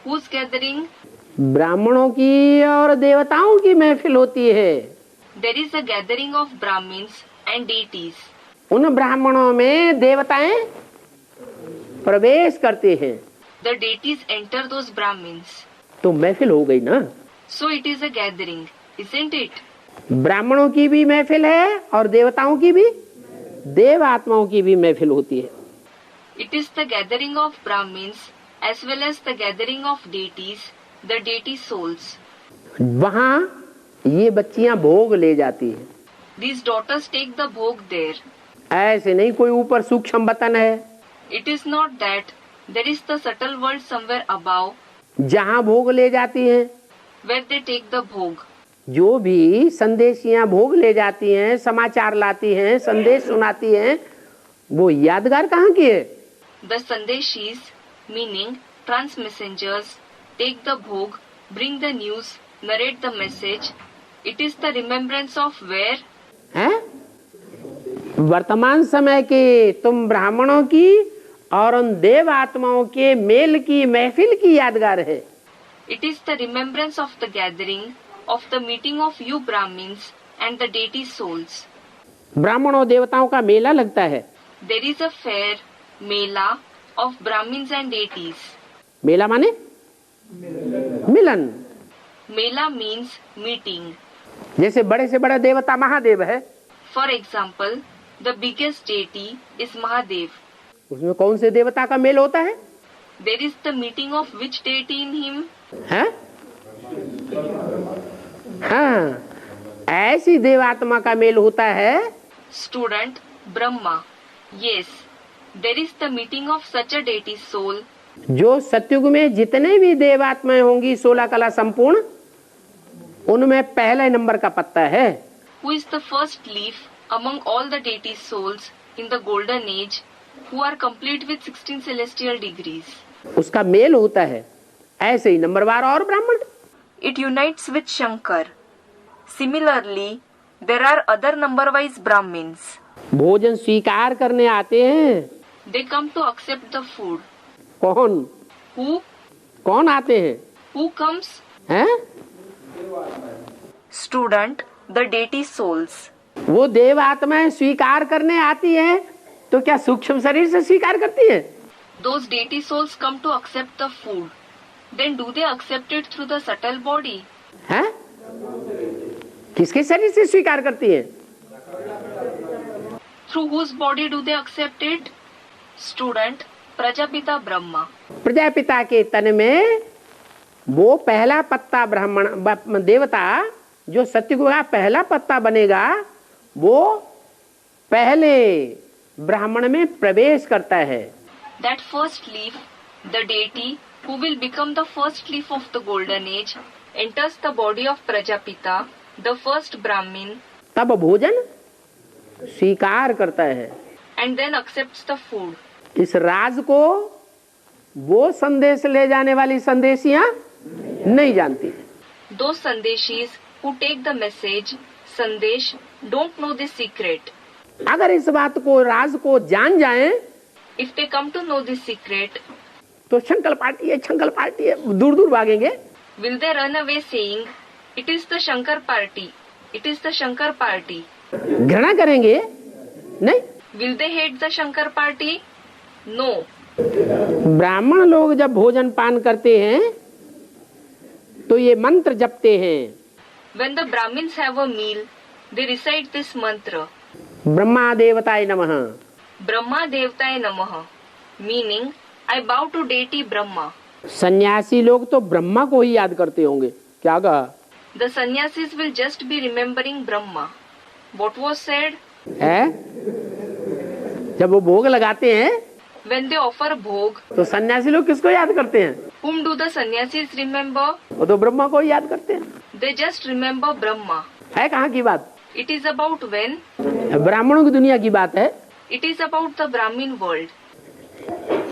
Whose gathering? ब्राह्मणों की और देवताओं की महफिल होती है। There is a gathering of Brahmins and deities. उन ब्राह्मणों में देवताएं प्रवेश करते हैं। The deities enter those Brahmins. तो महफिल हो गई ना। So it is a gathering, isn't it? ब्राह्मणों की भी महफिल है और देवताओं की भी, देव आत्माओं की भी महफिल होती है। It is the gathering of Brahmins as well as the gathering of deities, the deity souls. वहाँ ये बच्चियां भोग ले जाती हैं। These daughters take the bhog there. ऐसे नहीं कोई ऊपर सूक्ष्म वतन है It is not that there is the subtle world somewhere above जहाँ भोग ले जाती हैं। where they take the bhog. जो भी संदेशियां भोग ले जाती हैं, समाचार लाती हैं, संदेश सुनाती हैं, वो यादगार कहाँ की है? The Sandeshis, meaning trans-messengers, take the bhog, bring the news, narrate the message. It is the remembrance of where? हैं? वर्तमान समय के तुम ब्राह्मणों की और उन देव आत्माओं के मेल की महफिल की यादगार है। It is the remembrance of the gathering of the meeting of you Brahmins and the deity souls. ब्राह्मण और देवताओं का मेला लगता है। There is a fair, mela, of Brahmins and deities. मेला माने मिलन। Mela means meeting. जैसे बड़े से बड़ा देवता महादेव है, For example, the biggest deity is Mahadev. उसमें कौन से देवता का मेल होता है? There is the meeting of which deity in him? हैं? हाँ, ऐसी देवात्मा का मेल होता है। Student Brahma. Yes, there is the meeting of such a deity soul. जो सतयुग में जितने भी देवात्माएं होंगी 16 कला संपूर्ण, उनमें पहले नंबर का पत्ता है। Who is the first leaf among all the deity souls in the golden age who are complete with 16 celestial degrees? उसका मेल होता है। ऐसे ही नंबरवार और ब्राह्मण। It unites with Shankar. Similarly, there are other number-wise Brahmins. भोजन स्वीकार करने आते हैं। They come to accept the food. कौन? Who? कौन आते हैं? Who comes? हैं? Student, the deity souls. वो देव आत्माएं स्वीकार करने आती हैं, तो क्या सूक्ष्म शरीर से स्वीकार करती हैं? Those deity souls come to accept the food. Then do they accept it through the subtle body? हैं? किसके शरीर से स्वीकार करती हैं? Through whose body do they accept it? Student, Prajapita Brahma. Prajapita के तन में वो पहला पत्ता ब्राह्मण देवता जो सतयुग का पहला पत्ता बनेगा, वो पहले ब्राह्मण में प्रवेश करता है। That first leaf, the deity who will become the first leaf of the golden age, enters the body of Prajapita, the first Brahmin, तब भोजन स्वीकार करता है। and then accepts the food. इस राज को वो संदेश ले जाने वाली संदेशियां नहीं जानती। Those Sandeshis who take the message, Sandesh, don't know this secret. अगर इस बात को राज को जान जाएं, If they come to know this secret, तो शंकर पार्टी है, दूर दूर भागेंगे। will they run away saying, it is the Shankar party, it is the Shankar party? घृणा करेंगे नहीं, Will they hate the Shankar party? No. ब्राह्मण लोग जब भोजन पान करते हैं तो ये मंत्र जपते हैं। When the Brahmins have a meal, they recite this mantra. Brahma देवताय नमः। Brahma Devtaye Namaha. Meaning, I bow to deity Brahma. सन्यासी लोग तो ब्रह्मा को ही याद करते होंगे, क्या कहा? The sannyasis will just be remembering Brahma. What was said? है? जब वो भोग लगाते हैं When they offer bhog, तो सन्यासी लोग किसको याद करते हैं? whom do the sannyasis remember? वो तो ब्रह्मा को ही याद करते हैं। They just remember Brahma. है कहाँ की बात? It is about when? ब्राह्मणों की दुनिया की बात है। It is about the Brahmin world.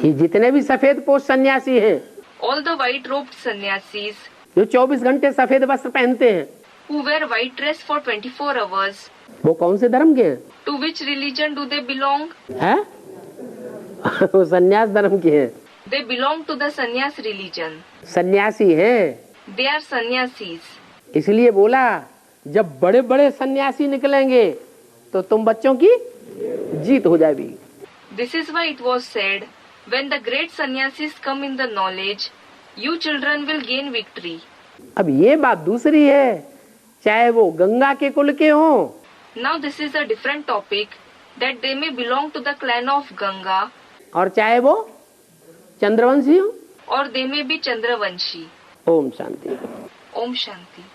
ये जितने भी सफेद पोष सन्यासी हैं, All the white-robed sannyasis जो 24 घंटे सफेद वस्त्र पहनते हैं, who wear white dress for 24 hours, वो कौन से धर्म के हैं? to which religion do they belong? हैं? वो सन्यास धर्म के हैं। They belong to the sannyas religion. सन्यासी हैं। They are sannyasis. इसलिए बोला जब बड़े बड़े सन्यासी निकलेंगे तो तुम बच्चों की जीत हो जाएगी। This is why it was said, when the great sannyasis come in the knowledge, you children will gain victory. अब ये बात दूसरी है, चाहे वो गंगा के कुल के हों, Now this is a different topic, that they may belong to the clan of Ganga, और चाहे वो चंद्रवंशी हो। or they may be Chandravanshi. Om Shanti. Om Shanti.